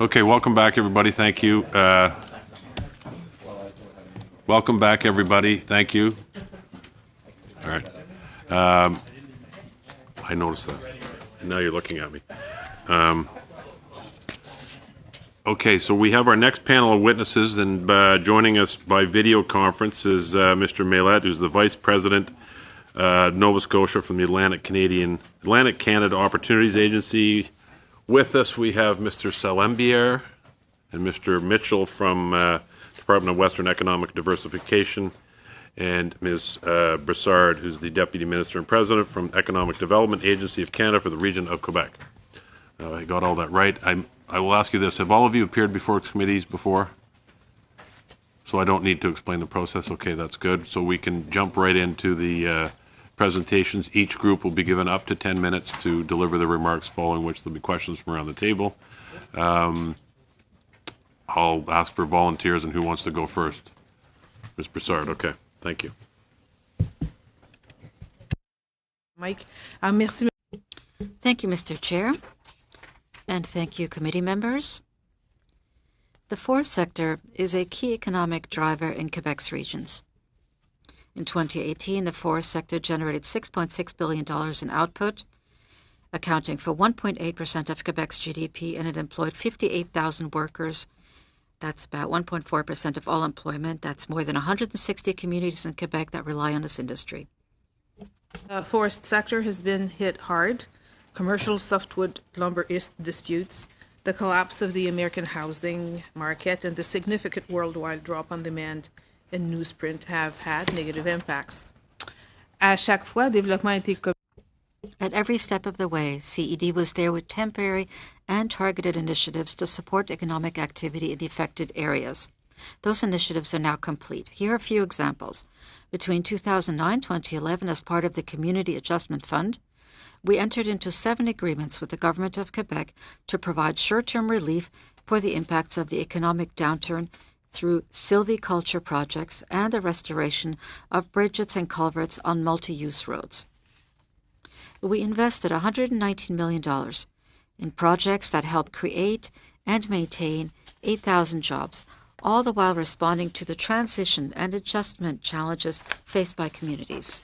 Okay, welcome back, everybody. Thank you. Welcome back, everybody. Thank you. All right. I noticed that. And now you're looking at me. Okay, so we have our next panel of witnesses, and joining us by video conference is Mr. Maylett, who's the Vice President, Nova Scotia from the Atlantic Canada Opportunities Agency. With us, we have Mr. Salembier and Mr. Mitchell from Department of Western Economic Diversification, and Ms. Broussard, who's the Deputy Minister and President from Economic Development Agency of Canada for the region of Quebec. I got all that right. I will ask you this. Have all of you appeared before committees before? So I don't need to explain the process. Okay, that's good. So we can jump right into the presentations. Each group will be given up to 10 minutes to deliver their remarks, following which there'll be questions from around the table. I'll ask for volunteers and who wants to go first. Ms. Broussard, okay. Thank you. Mike, merci. Thank you, Mr. Chair, and thank you, committee members. The forest sector is a key economic driver in Quebec's regions. In 2018, the forest sector generated $6.6 billion in output, accounting for 1.8% of Quebec's GDP, and it employed 58,000 workers. That's about 1.4% of all employment. That's more than 160 communities in Quebec that rely on this industry. The forest sector has been hit hard. Commercial softwood lumber disputes, the collapse of the American housing market, and the significant worldwide drop on demand in newsprint have had negative impacts. À chaque fois, développement a été. At every step of the way, CED was there with temporary and targeted initiatives to support economic activity in the affected areas. Those initiatives are now complete. Here are a few examples. Between 2009 and 2011, as part of the Community Adjustment Fund, we entered into 7 agreements with the Government of Quebec to provide short-term relief for the impacts of the economic downturn through silviculture projects and the restoration of bridges and culverts on multi-use roads. We invested $119 million in projects that help create and maintain 8,000 jobs, all the while responding to the transition and adjustment challenges faced by communities.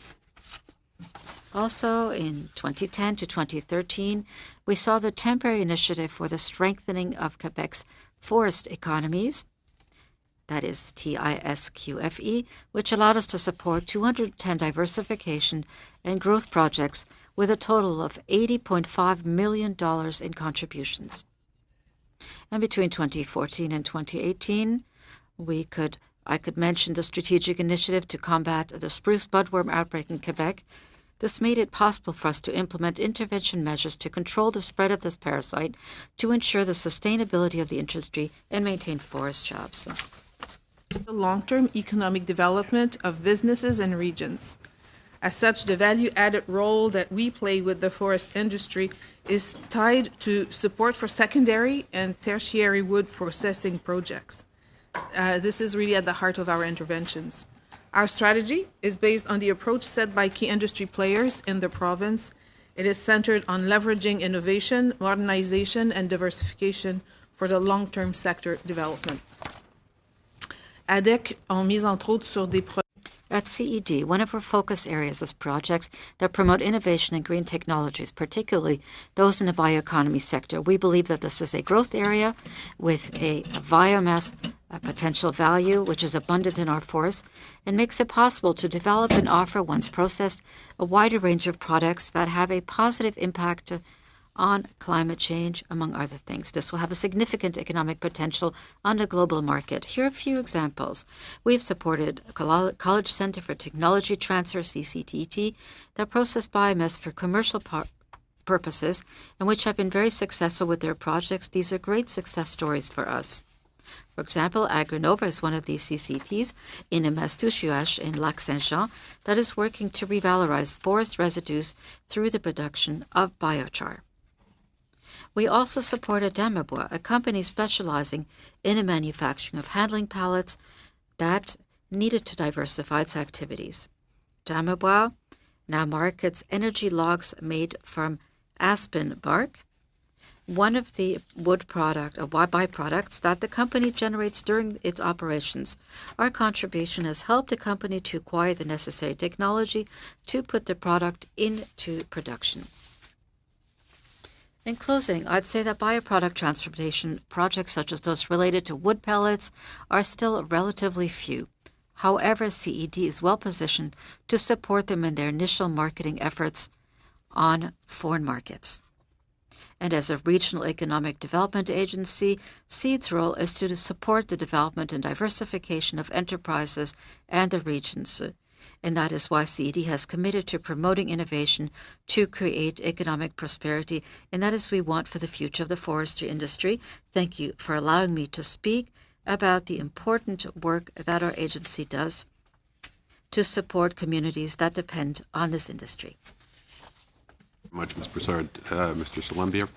Also, in 2010 to 2013, we saw the temporary initiative for the strengthening of Quebec's forest economies, that is TISQFE, which allowed us to support 210 diversification and growth projects with a total of $80.5 million in contributions. And between 2014 and 2018, I could mention the strategic initiative to combat the spruce budworm outbreak in Quebec. This made it possible for us to implement intervention measures to control the spread of this parasite, to ensure the sustainability of the industry and maintain forest jobs. The long-term economic development of businesses and regions. As such, the value-added role that we play with the forest industry is tied to support for secondary and tertiary wood processing projects. This is really at the heart of our interventions. Our strategy is based on the approach set by key industry players in the province. It is centered on leveraging innovation, modernization, and diversification for the long-term sector development. ADEC ont mis entre autres sur des projets. At CED, one of our focus areas is projects that promote innovation in green technologies, particularly those in the bioeconomy sector. We believe that this is a growth area with a biomass potential value, which is abundant in our forests, and makes it possible to develop and offer, once processed, a wider range of products that have a positive impact on climate change, among other things. This will have a significant economic potential on the global market. Here are a few examples. We've supported a College Center for Technology Transfer, CCTT, that process biomass for commercial purposes and which have been very successful with their projects. These are great success stories for us. For example, Agrinova is one of these CCTs in Emastouchouache in Lac-Saint-Jean that is working to revalorize forest residues through the production of biochar. We also supported Damabois, a company specializing in the manufacturing of handling pallets that needed to diversify its activities. Damabois now markets energy logs made from aspen bark, one of the byproducts that the company generates during its operations. Our contribution has helped the company to acquire the necessary technology to put the product into production. In closing, I'd say that bioproduct transportation projects such as those related to wood pellets are still relatively few. However, CED is well positioned to support them in their initial marketing efforts on foreign markets. And as a regional economic development agency, CED's role is to support the development and diversification of enterprises and the regions. And that is why CED has committed to promoting innovation to create economic prosperity, and that is what we want for the future of the forestry industry. Thank you for allowing me to speak about the important work that our agency does to support communities that depend on this industry. Much, Ms. Broussard. Mr. Salambier.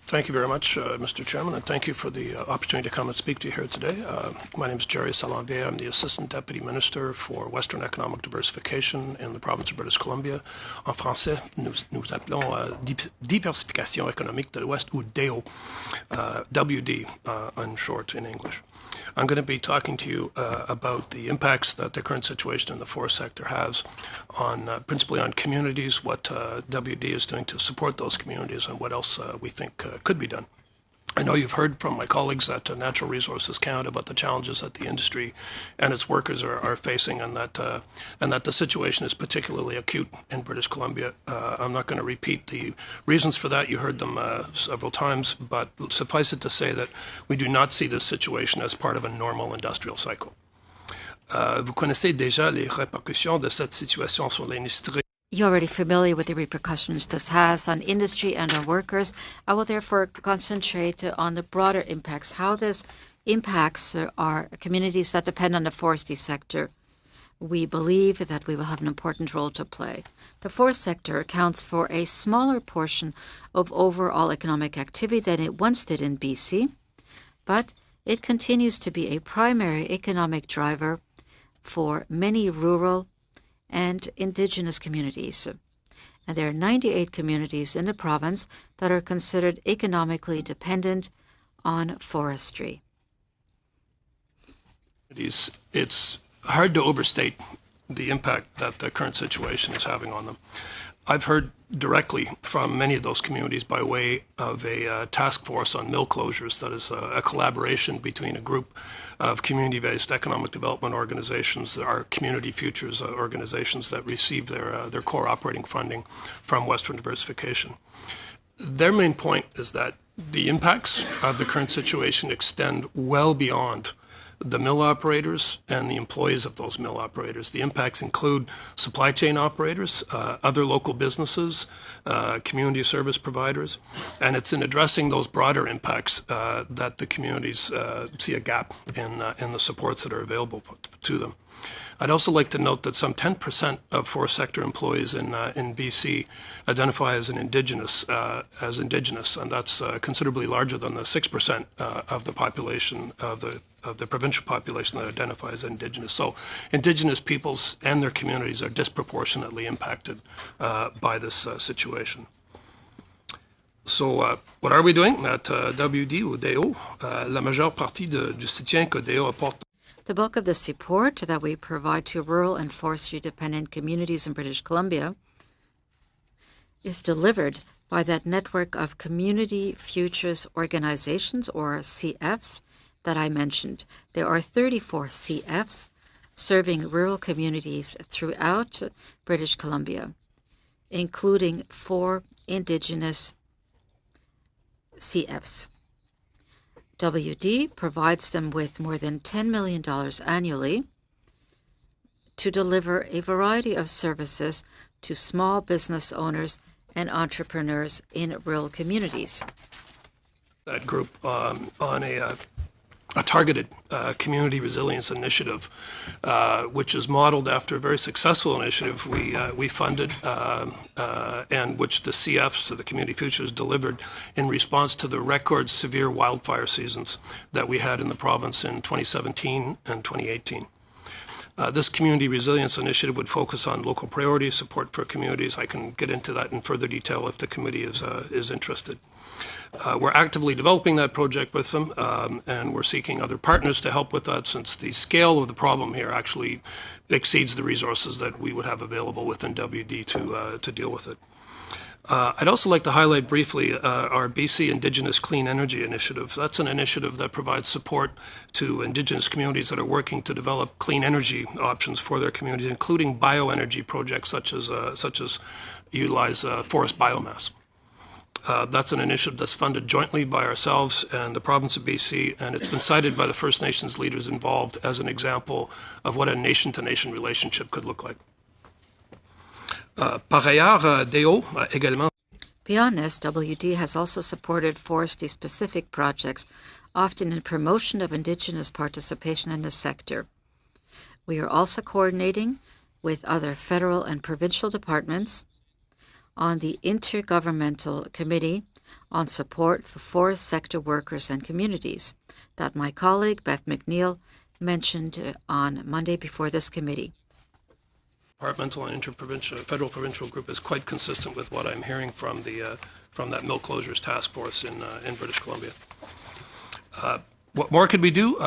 Thank you very much, Mr. Chairman, and thank you for the opportunity to come and speak to you here today. My name is Jerry Salambier. I'm the Assistant Deputy Minister for Western Economic Diversification in the province of British Columbia. En français, nous appelons Diversification économique de l'Ouest, ou DEO, WD in short in English. I'm going to be talking to you about the impacts that the current situation in the forest sector has on, principally on communities, what WD is doing to support those communities, and what else we think could be done. I know you've heard from my colleagues at Natural Resources Canada about the challenges that the industry and its workers are facing, and that the situation is particularly acute in British Columbia. I'm not going to repeat the reasons for that. You heard them several times, but suffice it to say that we do not see this situation as part of a normal industrial cycle. Vous connaissez déjà les répercussions de cette situation sur l'industrie. You're already familiar with the repercussions this has on industry and on workers. I will therefore concentrate on the broader impacts, how this impacts our communities that depend on the forestry sector. We believe that we will have an important role to play. The forest sector accounts for a smaller portion of overall economic activity than it once did in BC, but it continues to be a primary economic driver for many rural and Indigenous communities. And there are 98 communities in the province that are considered economically dependent on forestry. It's hard to overstate the impact that the current situation is having on them. I've heard directly from many of those communities by way of a task force on mill closures that is a collaboration between a group of community-based economic development organizations, our Community Futures organizations that receive their core operating funding from Western Diversification. Their main point is that the impacts of the current situation extend well beyond the mill operators and the employees of those mill operators. The impacts include supply chain operators, other local businesses, community service providers, and it's in addressing those broader impacts that the communities see a gap in the supports that are available to them. I'd also like to note that some 10% of forest sector employees in BC identify as Indigenous, and that's considerably larger than the 6% of the population of the provincial population that identify as Indigenous. So Indigenous peoples and their communities are disproportionately impacted by this situation. So what are we doing at WD ou DEO? La majeure partie du soutien que DEO apporte. The bulk of the support that we provide to rural and forestry-dependent communities in British Columbia is delivered by that network of Community Futures Organizations, or CFs, that I mentioned. There are 34 CFs serving rural communities throughout British Columbia, including 4 Indigenous CFs. WD provides them with more than $10 million annually to deliver a variety of services to small business owners and entrepreneurs in rural communities. That group on a targeted community resilience initiative, which is modeled after a very successful initiative we funded and which the CFs, so the Community Futures, delivered in response to the record severe wildfire seasons that we had in the province in 2017 and 2018. This community resilience initiative would focus on local priorities, support for communities. I can get into that in further detail if the committee is interested. We're actively developing that project with them, and we're seeking other partners to help with that, since the scale of the problem here actually exceeds the resources that we would have available within WD to deal with it. I'd also like to highlight briefly our BC Indigenous Clean Energy Initiative. That's an initiative that provides support to Indigenous communities that are working to develop clean energy options for their communities, including bioenergy projects such as utilize forest biomass. That's an initiative that's funded jointly by ourselves and the province of BC, and it's been cited by the First Nations leaders involved as an example of what a nation-to-nation relationship could look like. Par ailleurs, DO également. Beyond this, WD has also supported forestry-specific projects, often in promotion of Indigenous participation in the sector. We are also coordinating with other federal and provincial departments on the Intergovernmental Committee on Support for Forest Sector Workers and Communities that my colleague Beth McNeil mentioned on Monday before this committee. Departmental and interprovincial, federal provincial group is quite consistent with what I'm hearing from that mill closures task force in British Columbia. What more could we do?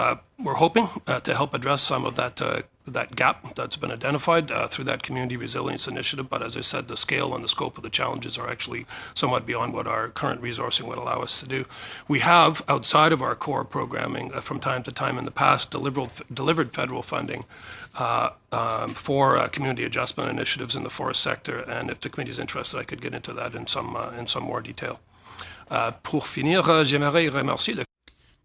We're hoping to help address some of that gap that's been identified through that community resilience initiative. But as I said, the scale and the scope of the challenges are actually somewhat beyond what our current resourcing would allow us to do. We have, outside of our core programming, from time to time in the past, delivered federal funding for community adjustment initiatives in the forest sector. And if the committee is interested, I could get into that in some more detail. Pour finir, j'aimerais remercier le.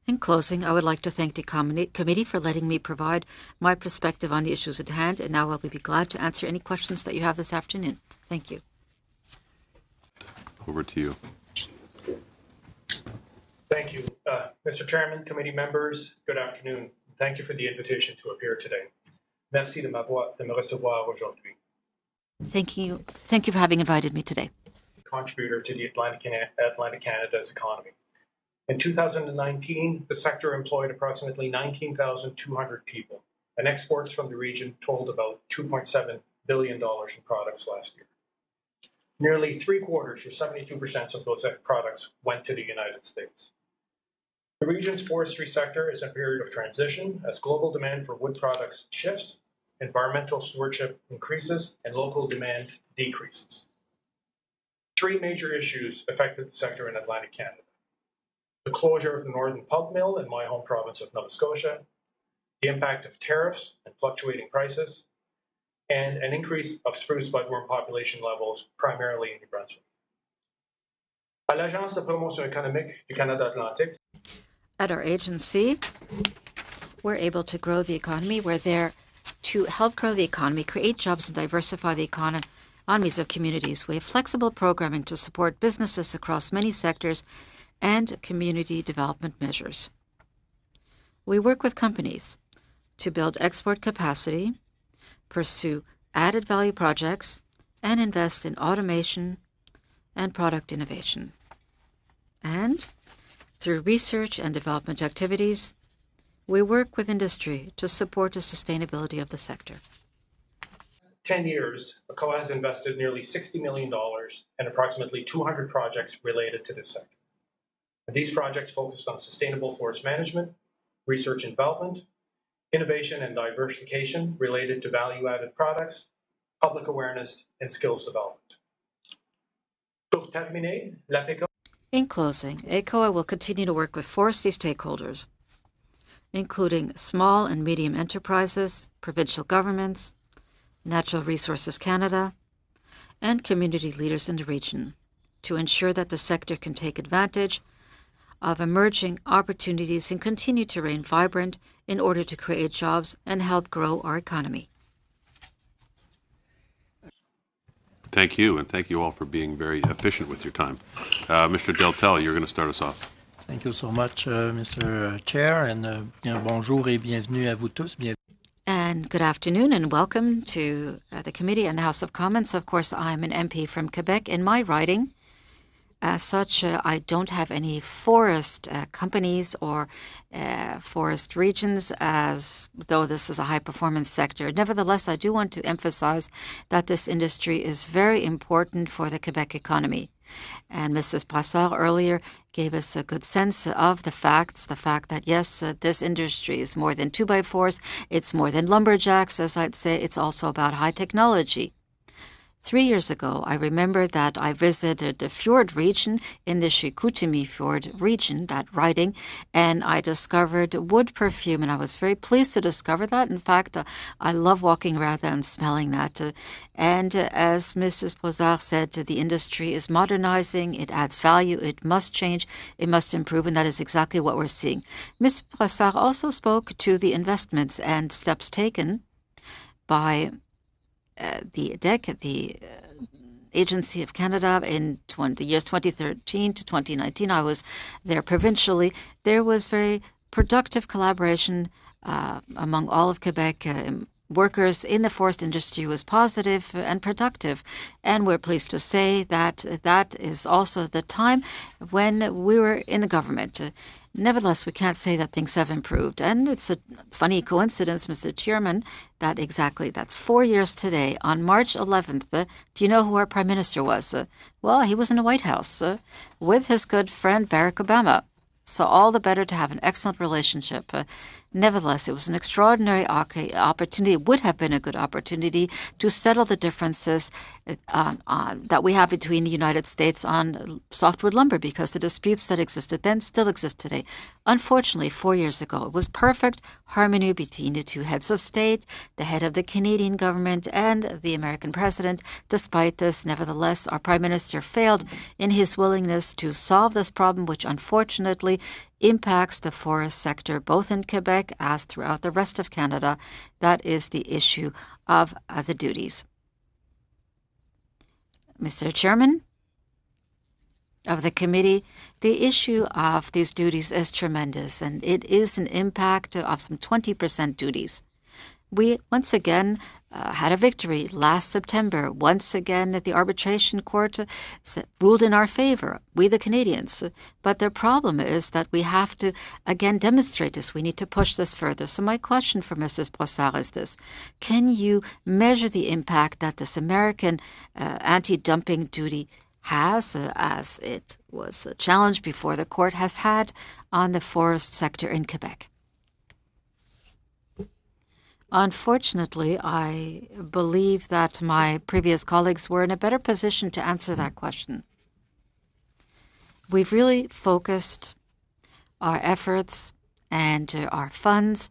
In closing, I would like to thank the committee for letting me provide my perspective on the issues at hand, and now I will be glad to answer any questions that you have this afternoon. Thank you. Over to you. Thank you. Mr. Chairman, committee members, good afternoon. Thank you for the invitation to appear today. Merci de me recevoir aujourd'hui. Thank you. Thank you for having invited me today. Contributor to the Atlantic Canada's economy. In 2019, the sector employed approximately 19,200 people, and exports from the region totaled about $2.7 billion in products last year. Nearly three-quarters, or 72% of those products, went to the United States. The region's forestry sector is in a period of transition as global demand for wood products shifts, environmental stewardship increases, and local demand decreases. Three major issues affected the sector in Atlantic Canada: the closure of the Northern Pulp Mill in my home province of Nova Scotia, the impact of tariffs and fluctuating prices, and an increase of spruce budworm population levels, primarily in New Brunswick. À l'Agence de promotion économique du Canada Atlantique, at our agency, we're able to grow the economy. We're there to help grow the economy, create jobs, and diversify the economies of communities. We have flexible programming to support businesses across many sectors and community development measures. We work with companies to build export capacity, pursue added value projects, and invest in automation and product innovation. And through research and development activities, we work with industry to support the sustainability of the sector. 10 years, ACOA has invested nearly $60 million in approximately 200 projects related to this sector. And these projects focused on sustainable forest management, research and development, innovation and diversification related to value-added products, public awareness, and skills development. Pour terminer, l'APECA. In closing, ACOA will continue to work with forestry stakeholders, including small and medium enterprises, provincial governments, Natural Resources Canada, and community leaders in the region to ensure that the sector can take advantage of emerging opportunities and continue to remain vibrant in order to create jobs and help grow our economy. Thank you, and thank you all for being very efficient with your time. Mr. Deltel, you're going to start us off. Thank you so much, Mr. Chair, and bonjour et bienvenue à vous tous. And good afternoon and welcome to the committee and the House of Commons. Of course, I'm an MP from Quebec. In my riding, As such, I don't have any forest companies or forest regions, as though this is a high-performance sector. Nevertheless, I do want to emphasize that this industry is very important for the Quebec economy. And Mrs. Brassard earlier gave us a good sense of the facts, the fact that, yes, this industry is more than 2x4s, it's more than lumberjacks, as I'd say, it's also about high technology. 3 years ago, I remember that I visited the fjord region in the Chicoutimi Fjord region, that riding, and I discovered wood perfume, and I was very pleased to discover that. In fact, I love walking around and smelling that. And as Mrs. Brassard said, the industry is modernizing, it adds value, it must change, it must improve, and that is exactly what we're seeing. Ms. Brassard also spoke to the investments and steps taken by the DEC, the Agency of Canada, in the years 2013 to 2019. I was there provincially. There was very productive collaboration among all of Quebec. Workers in the forest industry was positive and productive, and we're pleased to say that that is also the time when we were in the government. Nevertheless, we can't say that things have improved. And it's a funny coincidence, Mr. Chairman, that that's 4 years today. On March 11th, do you know who our Prime Minister was? Well, he was in the White House with his good friend Barack Obama. So all the better to have an excellent relationship. Nevertheless, it was an extraordinary opportunity. It would have been a good opportunity to settle the differences that we have between the United States on softwood lumber, because the disputes that existed then still exist today. Unfortunately, 4 years ago, it was perfect harmony between the two heads of state, the head of the Canadian government and the American president. Despite this, nevertheless, our Prime Minister failed in his willingness to solve this problem, which unfortunately impacts the forest sector, both in Quebec as throughout the rest of Canada. That is the issue of the duties. Mr. Chairman of the committee, the issue of these duties is tremendous, and it is an impact of some 20% duties. We once again had a victory last September. Once again, the arbitration court ruled in our favor, we the Canadians. But the problem is that we have to, again, demonstrate this. We need to push this further. So my question for Mrs. Brassard is this. Can you measure the impact that this American anti-dumping duty has, as it was challenged before the court, has had on the forest sector in Quebec? Unfortunately, I believe that my previous colleagues were in a better position to answer that question. We've really focused our efforts and our funds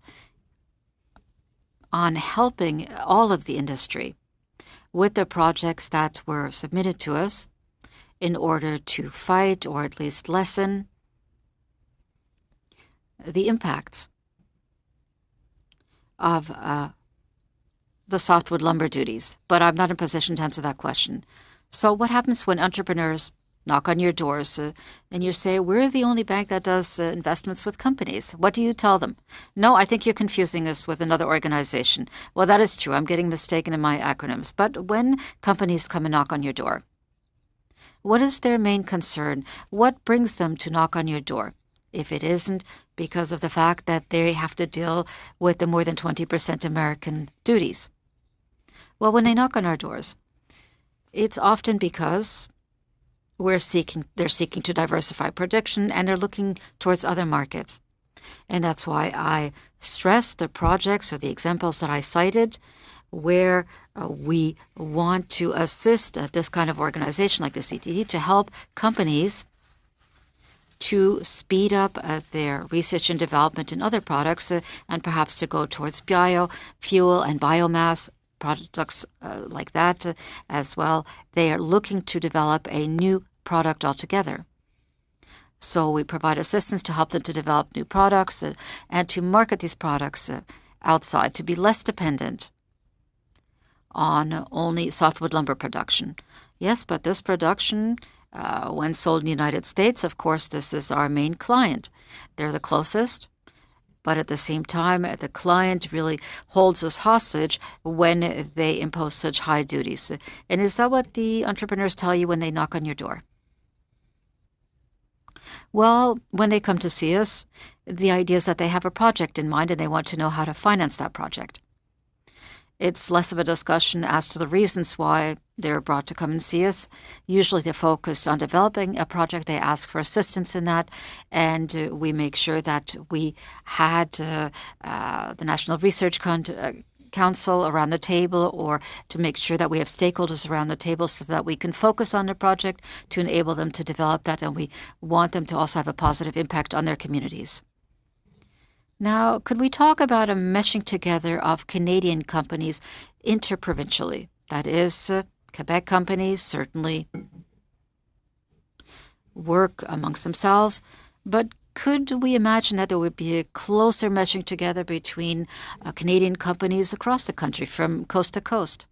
on helping all of the industry with the projects that were submitted to us in order to fight, or at least lessen, the impacts of the softwood lumber duties. But I'm not in a position to answer that question. So what happens when entrepreneurs knock on your doors and you say, we're the only bank that does investments with companies? What do you tell them? No, I think you're confusing us with another organization. Well, that is true. I'm getting mistaken in my acronyms. But when companies come and knock on your door, what is their main concern? What brings them to knock on your door? If it isn't because of the fact that they have to deal with the more than 20% American duties. Well, when they knock on our doors, it's often because they're seeking to diversify production, and they're looking towards other markets. And that's why I stress the projects or the examples that I cited where we want to assist this kind of organization like the CTD to help companies to speed up their research and development in other products and perhaps to go towards biofuel and biomass products like that as well. They are looking to develop a new product altogether. So we provide assistance to help them to develop new products and to market these products outside, to be less dependent on only softwood lumber production. Yes, but this production, when sold in the United States, of course, this is our main client. They're the closest, but at the same time, the client really holds us hostage when they impose such high duties. And is that what the entrepreneurs tell you when they knock on your door? Well, when they come to see us, the idea is that they have a project in mind and they want to know how to finance that project. It's less of a discussion as to the reasons why they're brought to come and see us. Usually they're focused on developing a project. They ask for assistance in that, and we make sure that we had the National Research Council around the table, or to make sure that we have stakeholders around the table so that we can focus on the project to enable them to develop that, and we want them to also have a positive impact on their communities. Now, could we talk about a meshing together of Canadian companies interprovincially? That is, Quebec companies certainly work amongst themselves, but could we imagine that there would be a closer meshing together between Canadian companies across the country from coast to coast?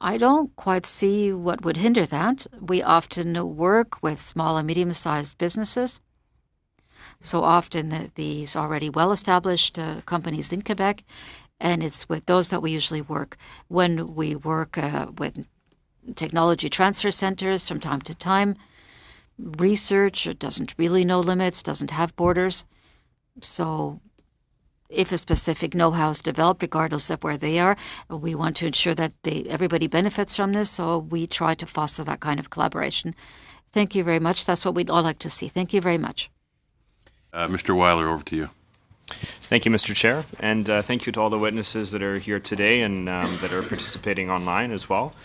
I don't quite see what would hinder that. We often work with small and medium-sized businesses. So often these already well-established companies in Quebec, and it's with those that we usually work. When we work with technology transfer centers from time to time, research doesn't really know limits, doesn't have borders. So if a specific know-how is developed, regardless of where they are, we want to ensure that everybody benefits from this, so we try to foster that kind of collaboration. Thank you very much. That's what we'd all like to see. Thank you very much. Mr. Weiler, over to you. Thank you, Mr. Chair, and thank you to all the witnesses that are here today and that are participating online as well.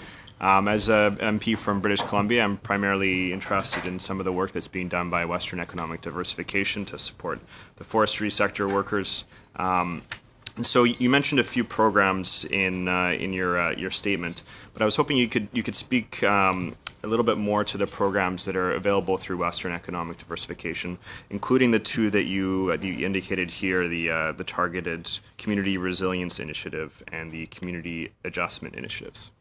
As a MP from British Columbia, I'm primarily interested in some of the work that's being done by Western Economic Diversification to support the forestry sector workers. And so you mentioned a few programs in your statement, but I was hoping you could speak a little bit more to the programs that are available through Western Economic Diversification, including the two that you indicated here, the Targeted Community Resilience Initiative and the Community Adjustment Initiatives.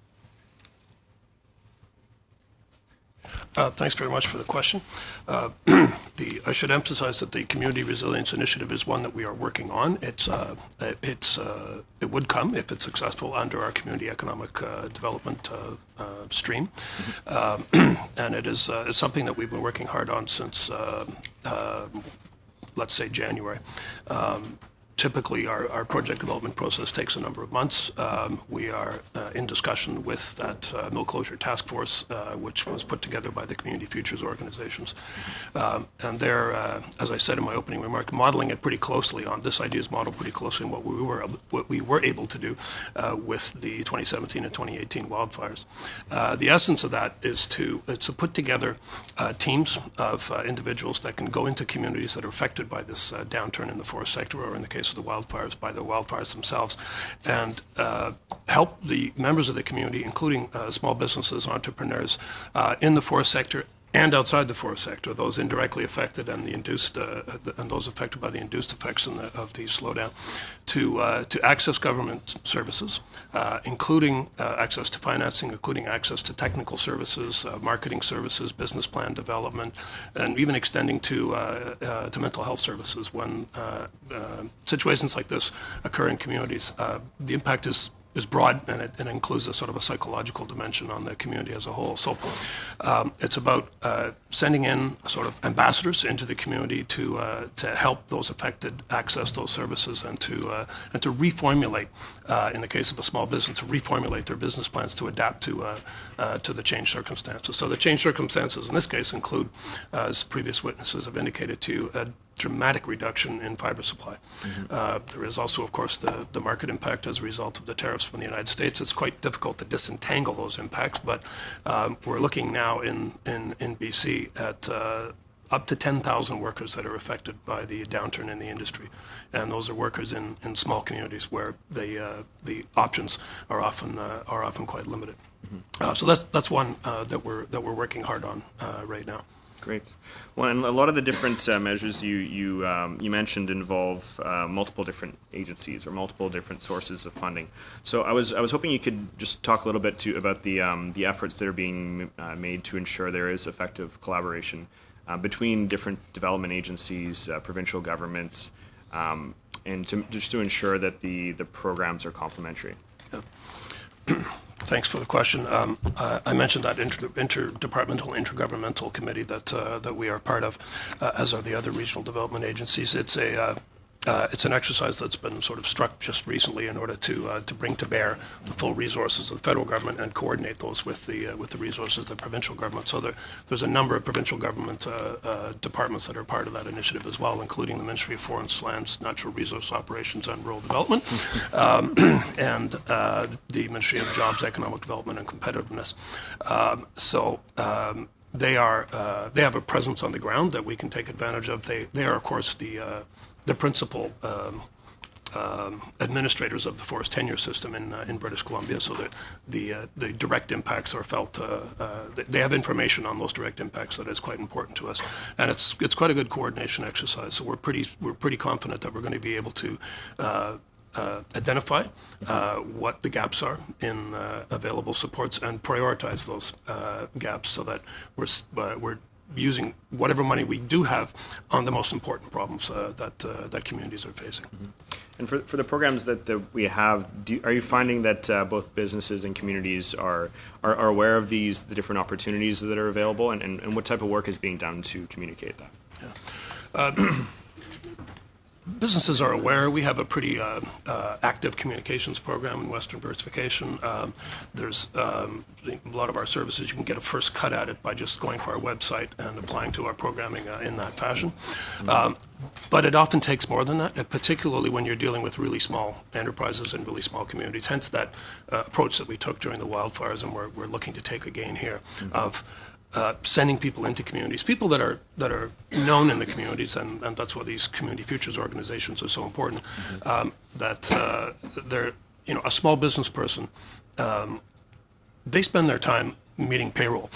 Thanks very much for the question. I should emphasize that the Community Resilience Initiative is one that we are working on. It would come, if it's successful, under our Community Economic Development stream. And it's something that we've been working hard on since, let's say, January. Typically, our project development process takes a number of months. We are in discussion with that mill closure task force, which was put together by the Community Futures organizations. And they're, as I said in my opening remark, modeling it pretty closely on this idea is modeled pretty closely on what we were able to do with the 2017 and 2018 wildfires. The essence of that is to put together teams of individuals that can go into communities that are affected by this downturn in the forest sector, or in the case of the wildfires, by the wildfires themselves, and help the members of the community, including small businesses, entrepreneurs in the forest sector and outside the forest sector, those indirectly affected and the induced and those affected by the induced effects of the slowdown, to access government services, including access to financing, including access to technical services, marketing services, business plan development, and even extending to mental health services when situations like this occur in communities. The impact is broad, and it includes a sort of a psychological dimension on the community as a whole. So it's about sending in sort of ambassadors into the community to help those affected access those services and to reformulate, in the case of a small business, to reformulate their business plans to adapt to the changed circumstances. So the changed circumstances in this case include, as previous witnesses have indicated to you, a dramatic reduction in fiber supply. There is also, of course, the market impact as a result of the tariffs from the United States. It's quite difficult to disentangle those impacts, but we're looking now in BC at up to 10,000 workers that are affected by the downturn in the industry, and those are workers in small communities where the options are often quite limited. So that's one that we're working hard on right now. Great. Well, and a lot of the different measures you mentioned involve multiple different agencies or multiple different sources of funding. So I was hoping you could just talk a little bit about the efforts that are being made to ensure there is effective collaboration between different development agencies, provincial governments, and just to ensure that the programs are complementary. Yeah. Thanks for the question. I mentioned that interdepartmental, intergovernmental committee that we are part of, as are the other regional development agencies. It's an exercise that's been sort of struck just recently in order to bring to bear the full resources of the federal government and coordinate those with the resources of the provincial government. So there's a number of provincial government departments that are part of that initiative as well, including the Ministry of Forests, Lands, Natural Resource Operations, and Rural Development, and the Ministry of Jobs, Economic Development, and Competitiveness. They have a presence on the ground that we can take advantage of. They are, of course, the principal administrators of the forest tenure system in British Columbia, so that the direct impacts are felt. They have information on those direct impacts that is quite important to us, and it's quite a good coordination exercise. So we're pretty confident that we're going to be able to identify what the gaps are in available supports and prioritize those gaps so that we're using whatever money we do have on the most important problems that communities are facing. And for the programs that we have, are you finding that both businesses and communities are aware of the different opportunities that are available, and what type of work is being done to communicate that? Yeah. Businesses are aware. We have a pretty active communications program in Western Diversification. There's a lot of our services, you can get a first cut at it by just going to our website and applying to our programming in that fashion. But it often takes more than that, particularly when you're dealing with really small enterprises and really small communities. Hence that approach that we took during the wildfires, and we're looking to take again here of sending people into communities, people that are known in the communities, and that's why these community futures organizations are so important. That they're, a small business person, they spend their time meeting payroll.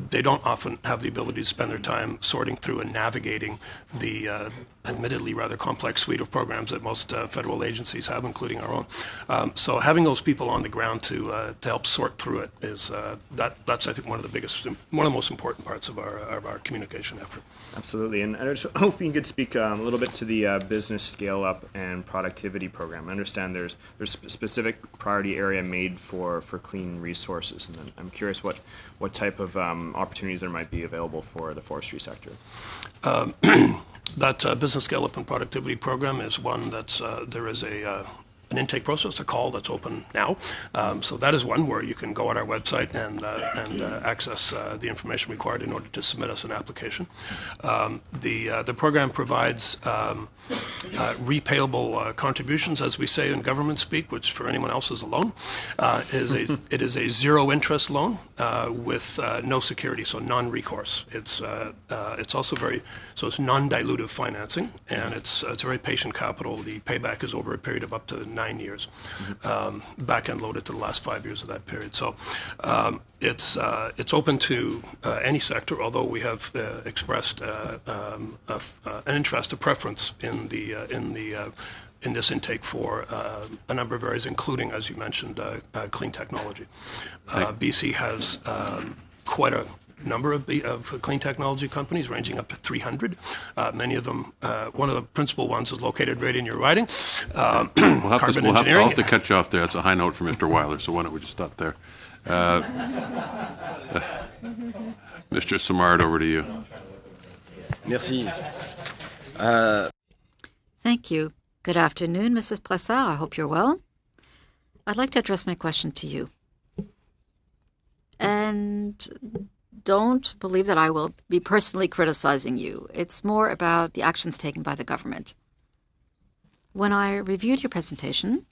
They don't often have the ability to spend their time sorting through and navigating the admittedly rather complex suite of programs that most federal agencies have, including our own. So having those people on the ground to help sort through it is that's I think one of the most important parts of our communication effort. Absolutely, and I was hoping you could speak a little bit to the business scale up and productivity program. I understand there's a specific priority area made for clean resources, and I'm curious what type of opportunities there might be available for the forestry sector. That business scale up and productivity program is one that's there is an intake process, a call that's open now. So that is one where you can go on our website and access the information required in order to submit us an application. The program provides repayable contributions, as we say in government speak, which for anyone else is a loan. It is a zero interest loan with no security, so non-recourse. It's also it's non-dilutive financing, and it's very patient capital. The payback is over a period of up to 9 years, back-end loaded to the last 5 years of that period. So it's open to any sector, although we have expressed an interest, a preference in this intake for a number of areas, including, as you mentioned, clean technology. BC has quite a number of clean technology companies, ranging up to 300. Many of them, one of the principal ones is located right in your riding. We'll have to cut you off there. That's a high note for Mr. Weiler, so why don't we just stop there? Mr. Simard, over to you. Merci. Thank you. Good afternoon, Mrs. Brassard. I hope you're well. I'd like to address my question to you. And don't believe that I will be personally criticizing you. It's more about the actions taken by the government. When I reviewed your presentation,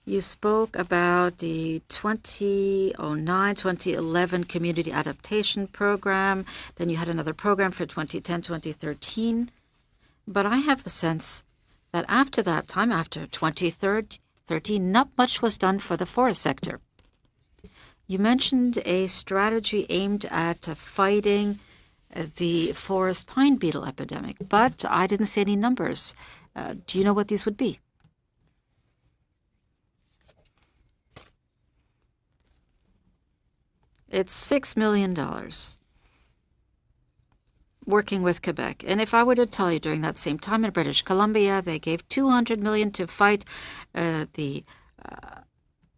you spoke about the 2009-2011 Community Adaptation Program. Then you had another program for 2010-2013. But I have the sense that after that time, after 2013, not much was done for the forest sector. You mentioned a strategy aimed at fighting the forest pine beetle epidemic, but I didn't see any numbers. Do you know what these would be? It's $6 million. Working with Quebec. And if I were to tell you during that same time in British Columbia, they gave $200 million to fight the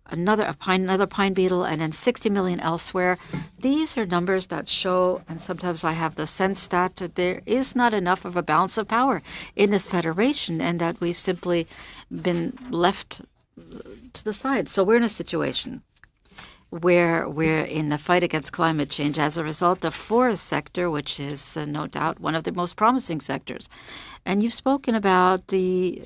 another pine beetle, and then 60 million elsewhere. These are numbers that show, and sometimes I have the sense that there is not enough of a balance of power in this federation, and that we've simply been left to the side. So we're in a situation where we're in the fight against climate change as a result of forest sector, which is no doubt one of the most promising sectors. And you've spoken about the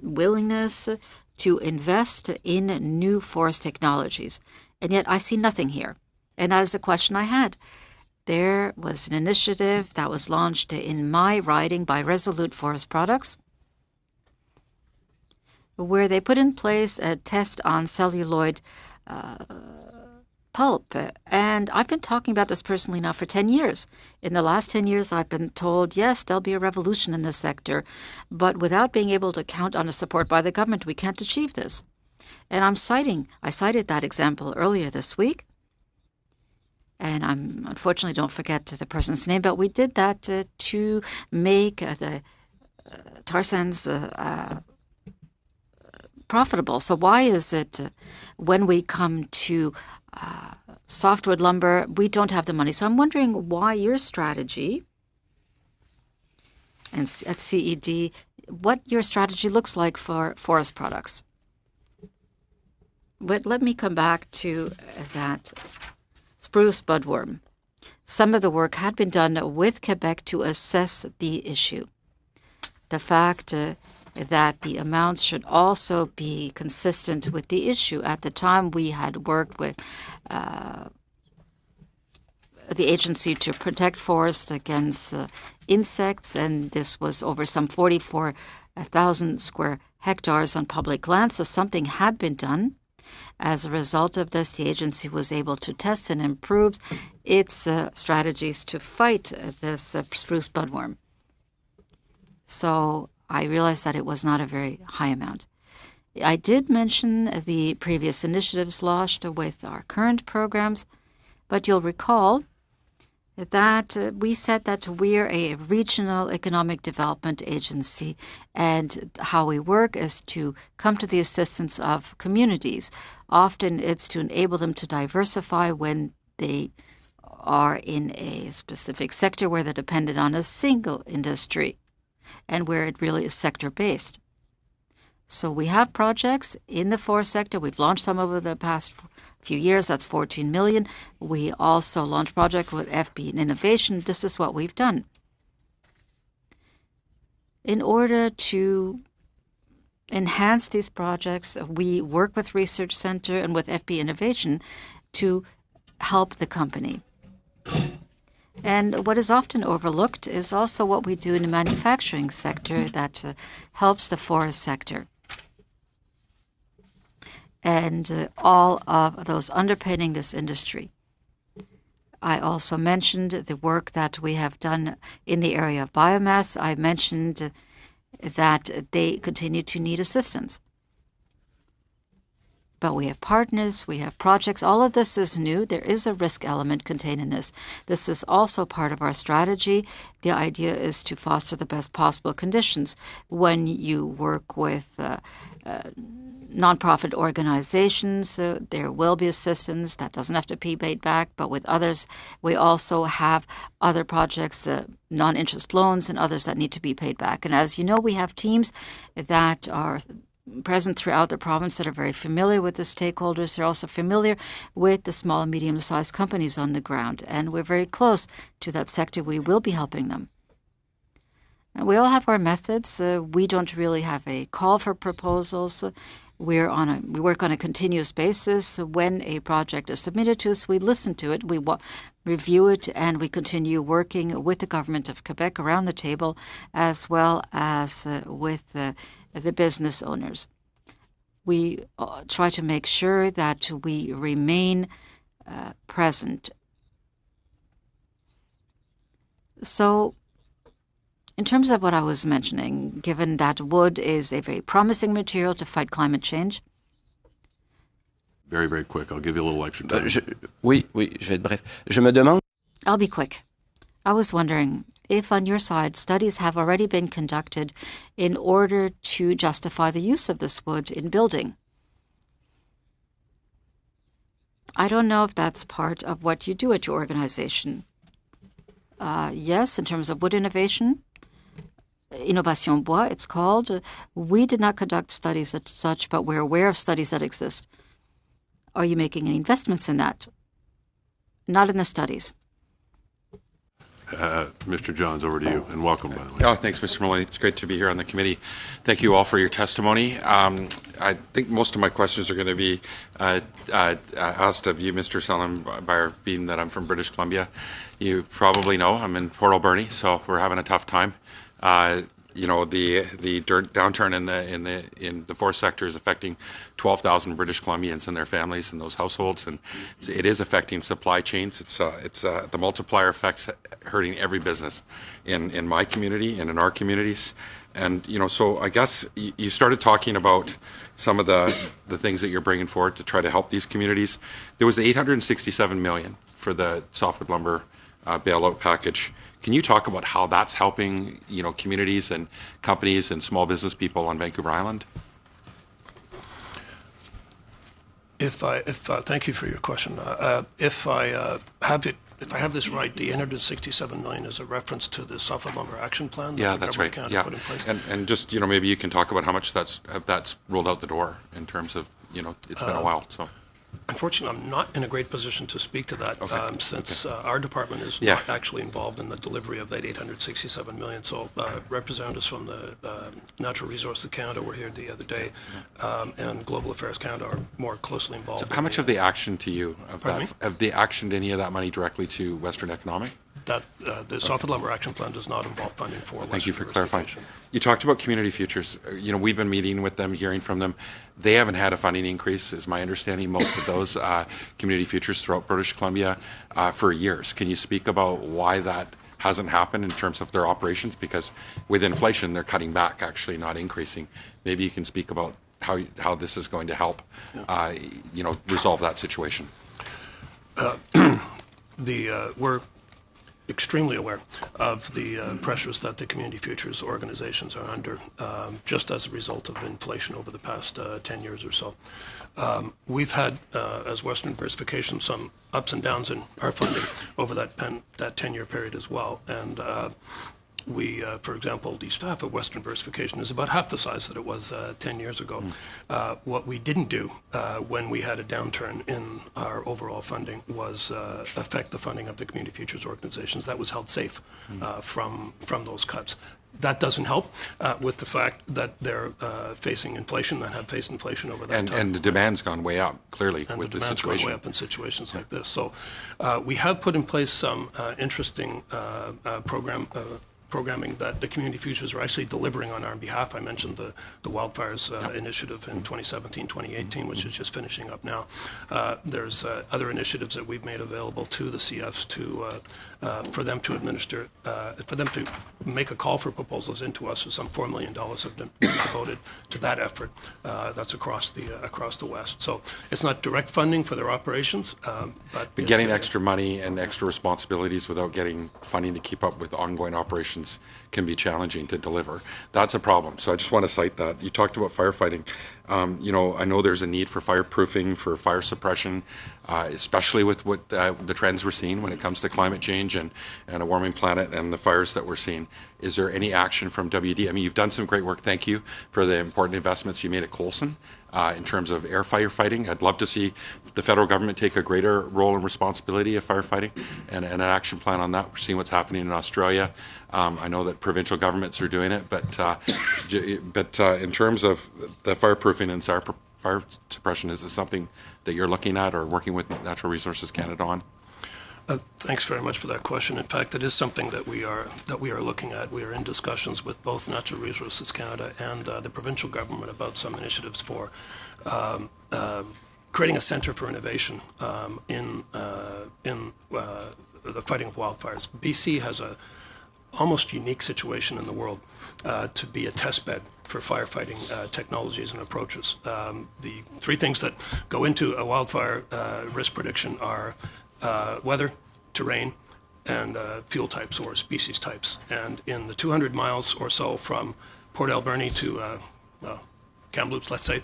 willingness to invest in new forest technologies. And yet I see nothing here. And that is the question I had. There was an initiative that was launched in my riding by Resolute Forest Products, where they put in place a test on celluloid pulp. And I've been talking about this personally now for 10 years. In the last 10 years, I've been told, yes, there'll be a revolution in this sector, but without being able to count on the support by the government, we can't achieve this. And I cited that example earlier this week. And unfortunately don't forget the person's name, but we did that to make the tar sands profitable. So why is it when we come to softwood lumber, we don't have the money? So I'm wondering why your strategy, and at CED, what your strategy looks like for forest products. But let me come back to that spruce budworm. Some of the work had been done with Quebec to assess the issue. The fact that the amounts should also be consistent with the issue. At the time, we had worked with the Agency to Protect Forests against insects, and this was over some 44,000 square hectares on public land, so something had been done. As a result of this, the agency was able to test and improve its strategies to fight this spruce budworm. So I realized that it was not a very high amount. I did mention the previous initiatives launched with our current programs, but you'll recall that we said that we're a regional economic development agency, and how we work is to come to the assistance of communities. Often it's to enable them to diversify when they are in a specific sector where they're dependent on a single industry, and where it really is sector-based. So we have projects in the forest sector. We've launched some over the past few years. That's 14 million. We also launched a project with FB and Innovation. This is what we've done. In order to enhance these projects, we work with Research Center and with FB Innovation to help the company. And what is often overlooked is also what we do in the manufacturing sector that helps the forest sector. And all of those underpinning this industry. I also mentioned the work that we have done in the area of biomass. I mentioned that they continue to need assistance. But we have partners, we have projects. All of this is new. There is a risk element contained in this. This is also part of our strategy. The idea is to foster the best possible conditions. When you work with nonprofit organizations, there will be assistance that doesn't have to be paid back, but with others, we also have other projects, non-interest loans and others that need to be paid back. And as you know, we have teams that are present throughout the province that are very familiar with the stakeholders. They're also familiar with the small and medium-sized companies on the ground, and we're very close to that sector. We will be helping them. And we all have our methods. We don't really have a call for proposals. We work on a continuous basis. When a project is submitted to us, we listen to it, we review it, and we continue working with the government of Quebec around the table, as well as with the business owners. We try to make sure that we remain present. So, in terms of what I was mentioning, given that wood is a very promising material to fight climate change. Very, very quick. I'll give you a little extra time. Oui, je vais être bref. Je me demande. I'll be quick. I was wondering if on your side studies have already been conducted in order to justify the use of this wood in building. I don't know if that's part of what you do at your organization. Yes, in terms of wood innovation, Innovation Bois, it's called. We did not conduct studies as such, but we're aware of studies that exist. Are you making any investments in that? Not in the studies. Mr. Johns, over to you, and welcome, by the way. Oh, thanks, Mr. Maloney. It's great to be here on the committee. Thank you all for your testimony. I think most of my questions are going to be asked of you, Mr. Sullenbayer, being that I'm from British Columbia. You probably know I'm in Port Alberni, so we're having a tough time. The downturn in the forest sector is affecting 12,000 British Columbians and their families and those households, and it is affecting supply chains. It's the multiplier effects hurting every business in my community and in our communities. And so I guess you started talking about some of the things that you're bringing forward to try to help these communities. There was $867 million for the softwood lumber bailout package. Can you talk about how that's helping, communities and companies and small business people on Vancouver Island? Thank you for your question. If I have this right, the $867 million is a reference to the softwood lumber action plan that the government Canada put in place. And just maybe you can talk about how much that's rolled out the door in terms of it's been a while. So. Unfortunately, I'm not in a great position to speak to that since our department is not actually involved in the delivery of that $867 million. So representatives from the Natural Resources Canada were here the other day, and Global Affairs Canada are more closely involved. So how much have they actioned to you? Have they actioned any of that money directly to Western Economic? The softwood lumber action plan does not involve funding for Thank you for clarifying. You talked about Community Futures. We've been meeting with them, hearing from them. They haven't had a funding increase, is my understanding, most of those Community Futures throughout British Columbia for years. Can you speak about why that hasn't happened in terms of their operations? Because with inflation, they're cutting back, actually, not increasing. Maybe you can speak about how this is going to help, resolve that situation. We're extremely aware of the pressures that the Community Futures organizations are under, just as a result of inflation over the past 10 years or so. We've had, as Western Diversification, some ups and downs in our funding over that 10-year period as well. And we, for example, the staff of Western Diversification is about half the size that it was 10 years ago. What we didn't do when we had a downturn in our overall funding was affect the funding of the Community Futures organizations. That was held safe from those cuts. That doesn't help with the fact that they're facing inflation and have faced inflation over that time. And the demand's gone way up, clearly, with the situation. And the demand's gone way up in situations like this. So we have put in place some interesting programming that the Community Futures are actually delivering on our behalf. I mentioned the wildfires initiative in 2017, 2018, which is just finishing up now. There's other initiatives that we've made available to the CFs for them to administer, for them to make a call for proposals into us. So some $4 million have been devoted to that effort. That's across the West. So it's not direct funding for their operations, but getting extra money and extra responsibilities without getting funding to keep up with ongoing operations can be challenging to deliver. That's a problem. So I just want to cite that. You talked about firefighting. I know there's a need for fireproofing, for fire suppression, especially with what the trends we're seeing when it comes to climate change and a warming planet and the fires that we're seeing. Is there any action from WD? I mean, you've done some great work. Thank you for the important investments you made at Coulson in terms of air firefighting. I'd love to see the federal government take a greater role and responsibility of firefighting and an action plan on that. We're seeing what's happening in Australia. I know that provincial governments are doing it, but in terms of the fireproofing and fire suppression, is this something that you're looking at or working with Natural Resources Canada on? Thanks very much for that question. In fact, it is something that we are looking at. We are in discussions with both Natural Resources Canada and the provincial government about some initiatives for creating a centre for innovation in the fighting of wildfires. BC has a almost unique situation in the world to be a test bed for firefighting technologies and approaches. The three things that go into a wildfire risk prediction are weather, terrain, and fuel types or species types. And in the 200 miles or so from Port Alberni to Kamloops, let's say,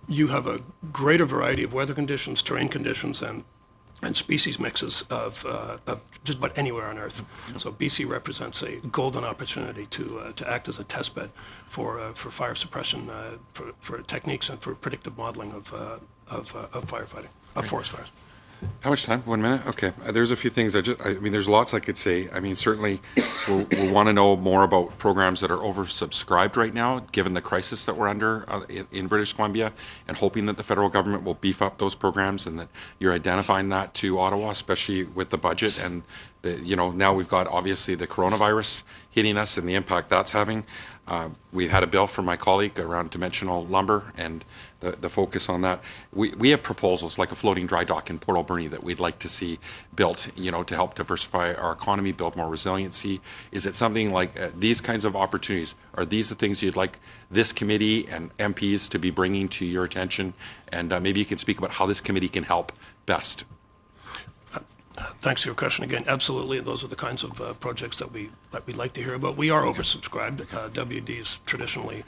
you have a greater variety of weather conditions, terrain conditions, and species mixes of just about anywhere on Earth. So BC represents a golden opportunity to act as a test bed for fire suppression, for techniques and for predictive modeling of firefighting, of forest fires. How much time? 1 minute? Okay. There's a few things I mean, there's lots I could say. I mean, certainly we'll want to know more about programs that are oversubscribed right now, given the crisis that we're under in British Columbia, and hoping that the federal government will beef up those programs and that you're identifying that to Ottawa, especially with the budget. And, now we've got obviously the coronavirus hitting us and the impact that's having. We had a bill from my colleague around dimensional lumber and the focus on that. We have proposals like a floating dry dock in Port Alberni that we'd like to see built, to help diversify our economy, build more resiliency. Is it something like these kinds of opportunities? Are these the things you'd like this committee and MPs to be bringing to your attention? And maybe you can speak about how this committee can help best. Thanks for your question again. Absolutely, those are the kinds of projects that we'd like to hear about. We are oversubscribed. WD is traditionally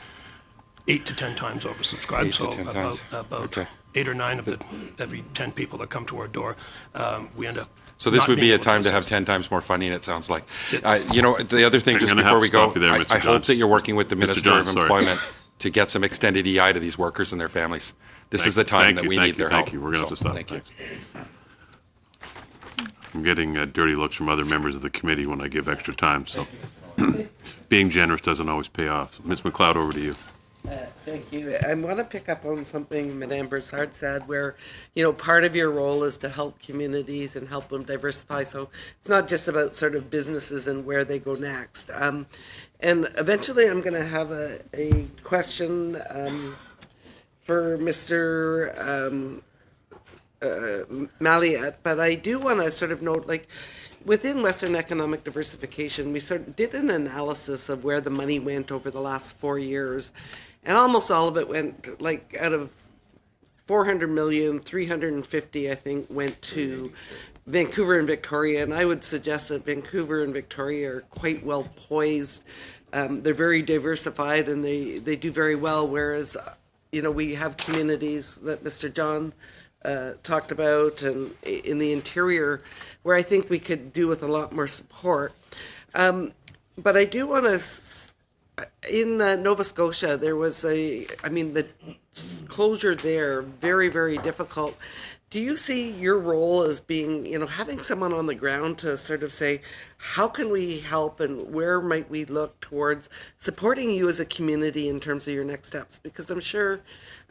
8 to 10 times oversubscribed. 8 to 10 times. About 8 or 9 of every 10 people that come to our door, we end up. So this would be a time to have 10 times more funding, it sounds like. The other thing, just before we go, I hope that you're working with the Minister of Employment to get some extended EI to these workers and their families. This is the time that we need their help. Thank you. We're going to have to stop. Thank you. I'm getting dirty looks from other members of the committee when I give extra time, so being generous doesn't always pay off. Ms. McLeod, over to you. Thank you. I want to pick up on something Madame Broussard said, where, part of your role is to help communities and help them diversify. So it's not just about sort of businesses and where they go next. And eventually I'm going to have a question for Mr. Maliat, but I do want to sort of note, within Western Economic Diversification, we sort of did an analysis of where the money went over the last 4 years, and almost all of it went, out of 400 million, 350, I think, went to Vancouver and Victoria, and I would suggest that Vancouver and Victoria are quite well poised. They're very diversified, and they do very well, whereas, we have communities that Mr. John talked about, and in the interior, where I think we could do with a lot more support. But I do want to, in Nova Scotia, there was the closure there, very, very difficult. Do you see your role as being, having someone on the ground to sort of say, how can we help and where might we look towards supporting you as a community in terms of your next steps? Because I'm sure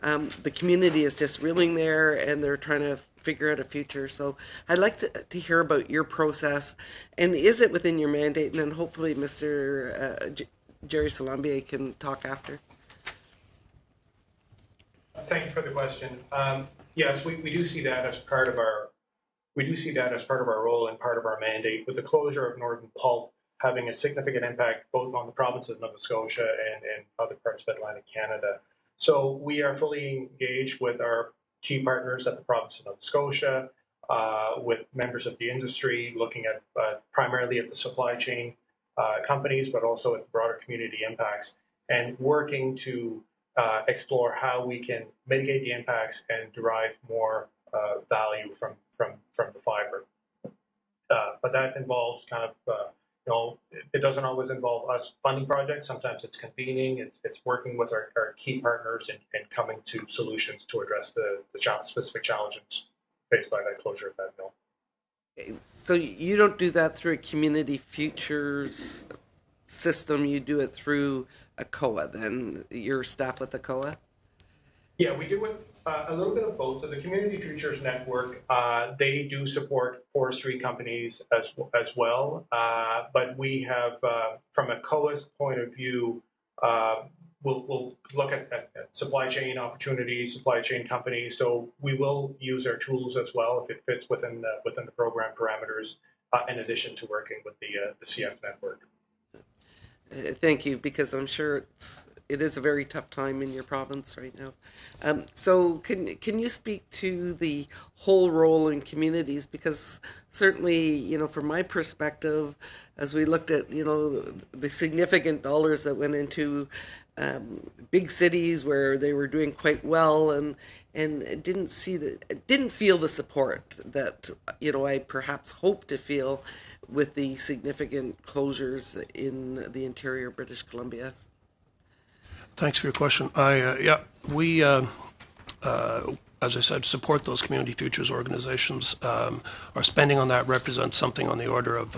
the community is just reeling there and they're trying to figure out a future. So I'd like to hear about your process, and is it within your mandate? And then hopefully Mr. Jerry Salambier can talk after. Thank you for the question. Yes, we do see that as part of our role and part of our mandate, with the closure of Northern Pulp having a significant impact both on the province of Nova Scotia and other parts of Atlantic Canada. So we are fully engaged with our key partners at the province of Nova Scotia, with members of the industry, looking at primarily at the supply chain companies, but also at broader community impacts, and working to explore how we can mitigate the impacts and derive more value from the fiber. But that involves kind of, it doesn't always involve us funding projects. Sometimes it's convening, it's working with our key partners and coming to solutions to address the specific challenges faced by that closure of that mill. So you don't do that through a community futures system, you do it through a COA, then your staff with the COA? Yeah, we do it a little bit of both. So the Community Futures Network, they do support forestry companies as well. But we have, from a COA's point of view, we'll look at supply chain opportunities, supply chain companies. So we will use our tools as well if it fits within the program parameters, in addition to working with the CF network. Thank you, because I'm sure it is a very tough time in your province right now. So can you speak to the whole role in communities? Because certainly, from my perspective, as we looked at, the significant dollars that went into big cities where they were doing quite well, and didn't feel the support that I perhaps hoped to feel with the significant closures in the interior British Columbia. Thanks for your question. We, as I said, support those community futures organizations. Our spending on that represents something on the order of,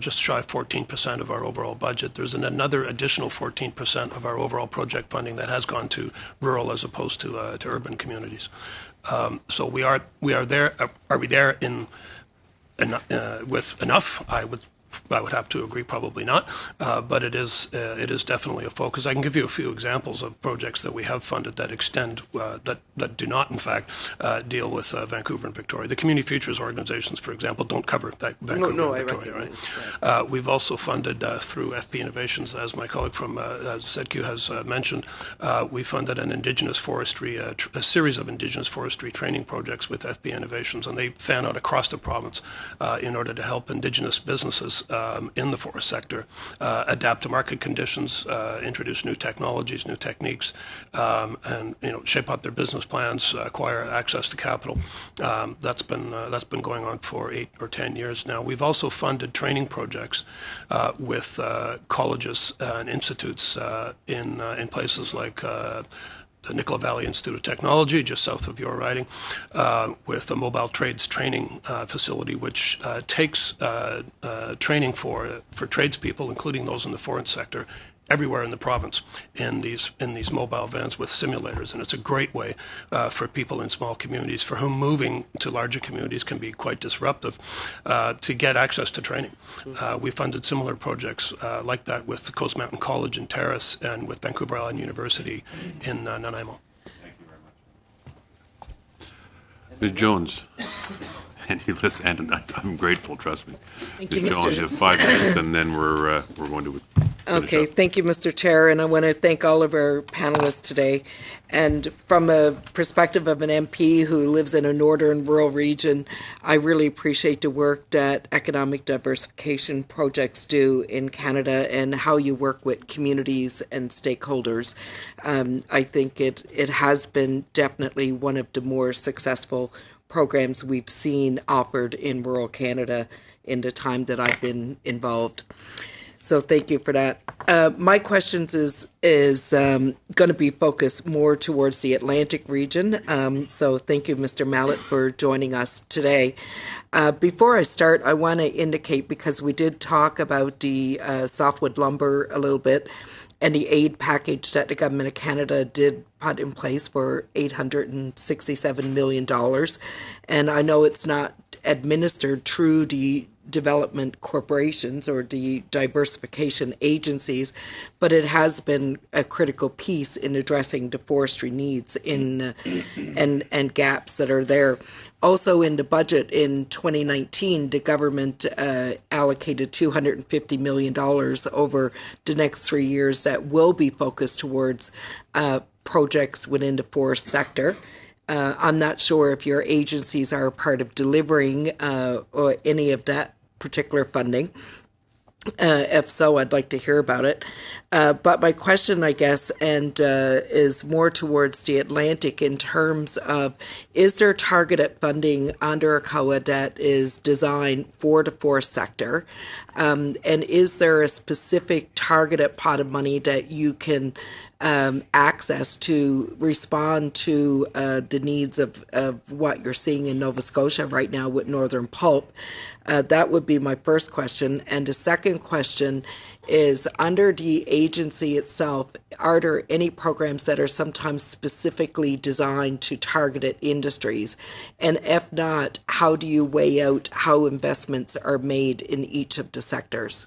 just shy of 14% of our overall budget. There's another additional 14% of our overall project funding that has gone to rural as opposed to urban communities. So we are there. Are we there with enough? I would have to agree, probably not, but it is definitely a focus. I can give you a few examples of projects that we have funded that extend, that do not, in fact, deal with Vancouver and Victoria. The community futures organizations, for example, don't cover Vancouver and Victoria, right? We've also funded through FP Innovations, as my colleague from ZQ has mentioned, we funded an Indigenous forestry, a series of Indigenous forestry training projects with FP Innovations, and they fan out across the province in order to help Indigenous businesses in the forest sector adapt to market conditions, introduce new technologies, new techniques, and shape up their business plans, acquire access to capital. That's been going on for 8 or 10 years now. We've also funded training projects with colleges and institutes in places like the Nicola Valley Institute of Technology, just south of your riding, with the mobile trades training facility, which takes training for tradespeople, including those in the forest sector, everywhere in the province in these mobile vans with simulators. And it's a great way for people in small communities for whom moving to larger communities can be quite disruptive to get access to training. We funded similar projects like that with the Coast Mountain College in Terrace and with Vancouver Island University in Nanaimo. Thank you very much. Ms. Jones. And you listen, and I'm grateful, trust me. Thank you, Ms. Jones, you have 5 minutes, and then we're going to Okay, thank you, Mr. Chair, and I want to thank all of our panelists today. And from a perspective of an MP who lives in a northern rural region, I really appreciate the work that economic diversification projects do in Canada and how you work with communities and stakeholders. I think it has been definitely one of the more successful programs we've seen offered in rural Canada in the time that I've been involved. So thank you for that. My questions is going to be focused more towards the Atlantic region. So thank you, Mr. Mallet, for joining us today. Before I start, I want to indicate, because we did talk about the softwood lumber a little bit, and the aid package that the Government of Canada did put in place for $867 million. And I know it's not administered through the development corporations or the diversification agencies, but it has been a critical piece in addressing the forestry needs and gaps that are there. Also in the budget in 2019, the government allocated $250 million over the next 3 years that will be focused towards projects within the forest sector. I'm not sure if your agencies are a part of delivering or any of that particular funding. If so, I'd like to hear about it. But my question, I guess, is more towards the Atlantic in terms of, is there targeted funding under ACOA that is designed for the forest sector? And is there a specific targeted pot of money that you can access to respond to the needs of what you're seeing in Nova Scotia right now with Northern Pulp? That would be my first question. And the second question is, under the agency itself, are there any programs that are sometimes specifically designed to targeted industries? And if not, how do you weigh out how investments are made in each of the sectors?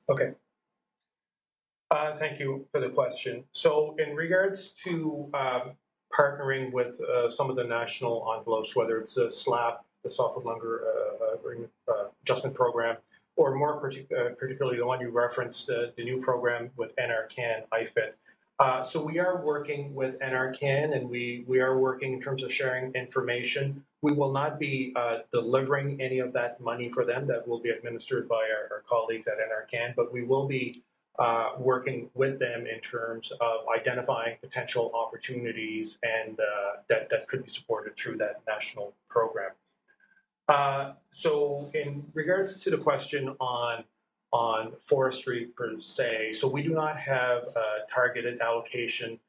Okay. Thank you for the question. So in regards to partnering with some of the national envelopes, whether it's the SLAP, the Softwood Lumber Adjustment Program, or more particularly the one you referenced, the new program with NRCan, IFIT. So we are working with NRCan, and we are working in terms of sharing information. We will not be delivering any of that money for them. That will be administered by our colleagues at NRCan, but we will be working with them in terms of identifying potential opportunities and that could be supported through that national program. So in regards to the question on forestry per se, so we do not have a targeted allocation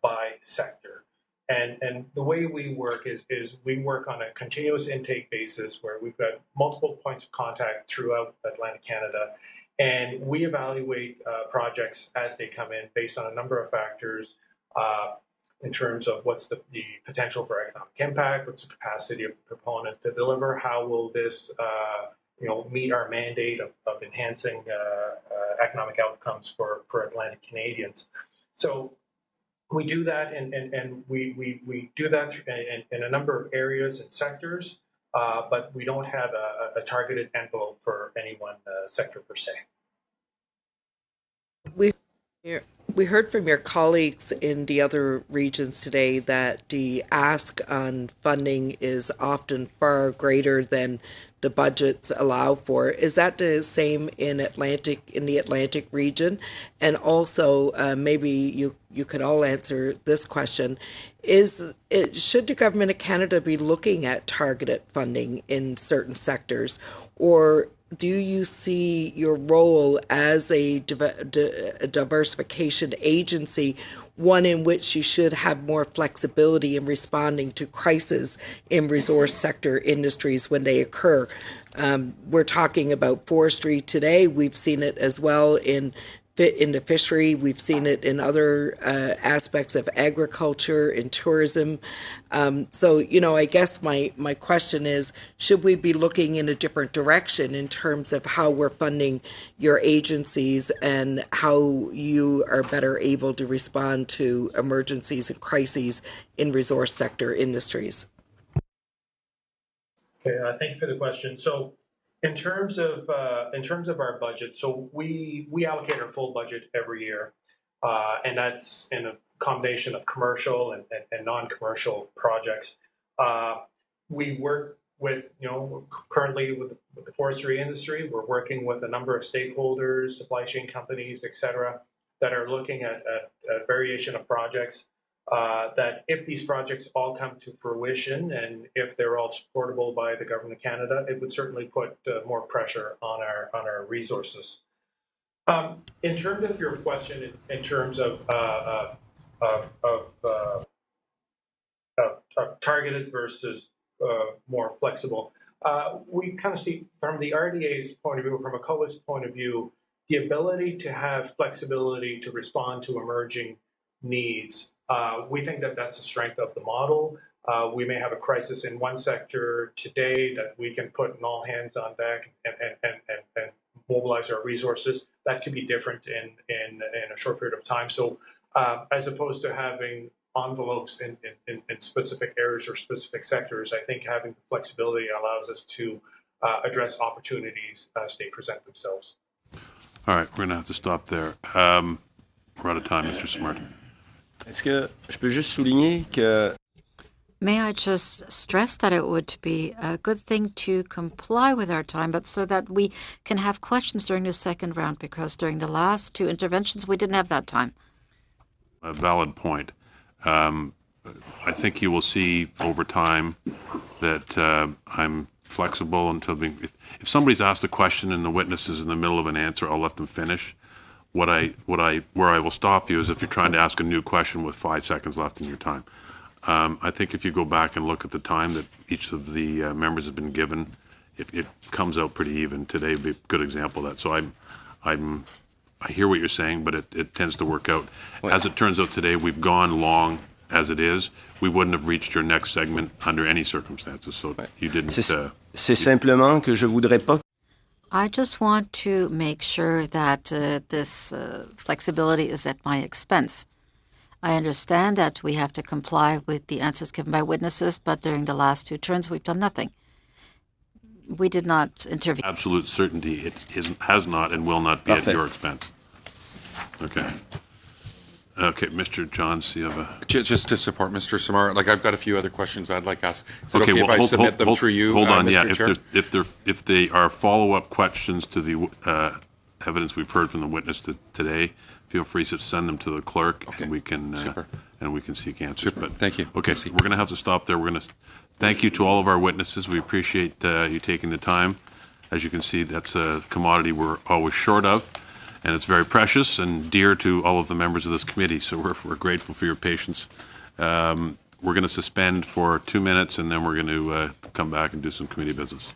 by sector. And the way we work is we work on a continuous intake basis where we've got multiple points of contact throughout Atlantic Canada, and we evaluate projects as they come in based on a number of factors in terms of what's the potential for economic impact, what's the capacity of the proponent to deliver, how will this meet our mandate of enhancing economic outcomes for Atlantic Canadians. So we do that, and we do that in a number of areas and sectors, but we don't have a targeted envelope for any one sector per se. We heard from your colleagues in the other regions today that the ask on funding is often far greater than the budgets allow for. Is that the same in the Atlantic region? And also, maybe you could all answer this question: should the government of Canada be looking at targeted funding in certain sectors, or do you see your role as a diversification agency one in which you should have more flexibility in responding to crises in resource sector industries when they occur? We're talking about forestry today. We've seen it as well in the fishery. We've seen it in other aspects of agriculture and tourism. So, I guess my question is, should we be looking in a different direction in terms of how we're funding your agencies and how you are better able to respond to emergencies and crises in resource sector industries? Okay, thank you for the question. So, in terms of our budget, so we allocate our full budget every year, and that's in a combination of commercial and non-commercial projects. We work with, currently with the forestry industry, we're working with a number of stakeholders, supply chain companies, et cetera, that are looking at a variation of projects. That if these projects all come to fruition and if they're all supportable by the Government of Canada, it would certainly put more pressure on our resources. In terms of your question, in terms of targeted versus more flexible, we kind of see from the RDA's point of view, from a COA's point of view, the ability to have flexibility to respond to emerging needs. We think that that's the strength of the model. We may have a crisis in one sector today that we can put an all hands on deck and mobilize our resources. That could be different in a short period of time. So as opposed to having envelopes in specific areas or specific sectors, I think having the flexibility allows us to address opportunities as they present themselves. All right, we're going to have to stop there. We're out of time, Mr. Smart. Est-ce que je peux juste souligner que May I just stress that it would be a good thing to comply with our time, but so that we can have questions during the second round, because during the last two interventions, we didn't have that time. A valid point. I think you will see over time that I'm flexible until if somebody's asked a question and the witness is in the middle of an answer, I'll let them finish. Where I will stop you is if you're trying to ask a new question with 5 seconds left in your time. I think if you go back and look at the time that each of the members have been given, it comes out pretty even. Today would be a good example of that. So I hear what you're saying, but it tends to work out. As it turns out today, we've gone long as it is. We wouldn't have reached your next segment under any circumstances. So you didn't. c'est simplement que je voudrais pas. I just want to make sure that this flexibility is at my expense. I understand that we have to comply with the answers given by witnesses, but during the last two turns, we've done nothing. We did not intervene. Absolute certainty it has not and will not be at your expense. Okay. Okay, Mr. Johns, you have a... Just to support Mr. Samar, I've got a few other questions I'd like to ask. Is it okay well, if I submit them through you, Hold on, Mr. yeah. Chair? If they are follow-up questions to the evidence we've heard from the witness today, feel free to send them to the clerk, and we can seek answers. Super. Thank you. Okay, we're going to have to stop there. We're going to thank you to all of our witnesses. We appreciate you taking the time. As you can see, that's a commodity we're always short of, and it's very precious and dear to all of the members of this committee. So we're grateful for your patience. We're going to suspend for 2 minutes, and then we're going to come back and do some committee business.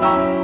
you.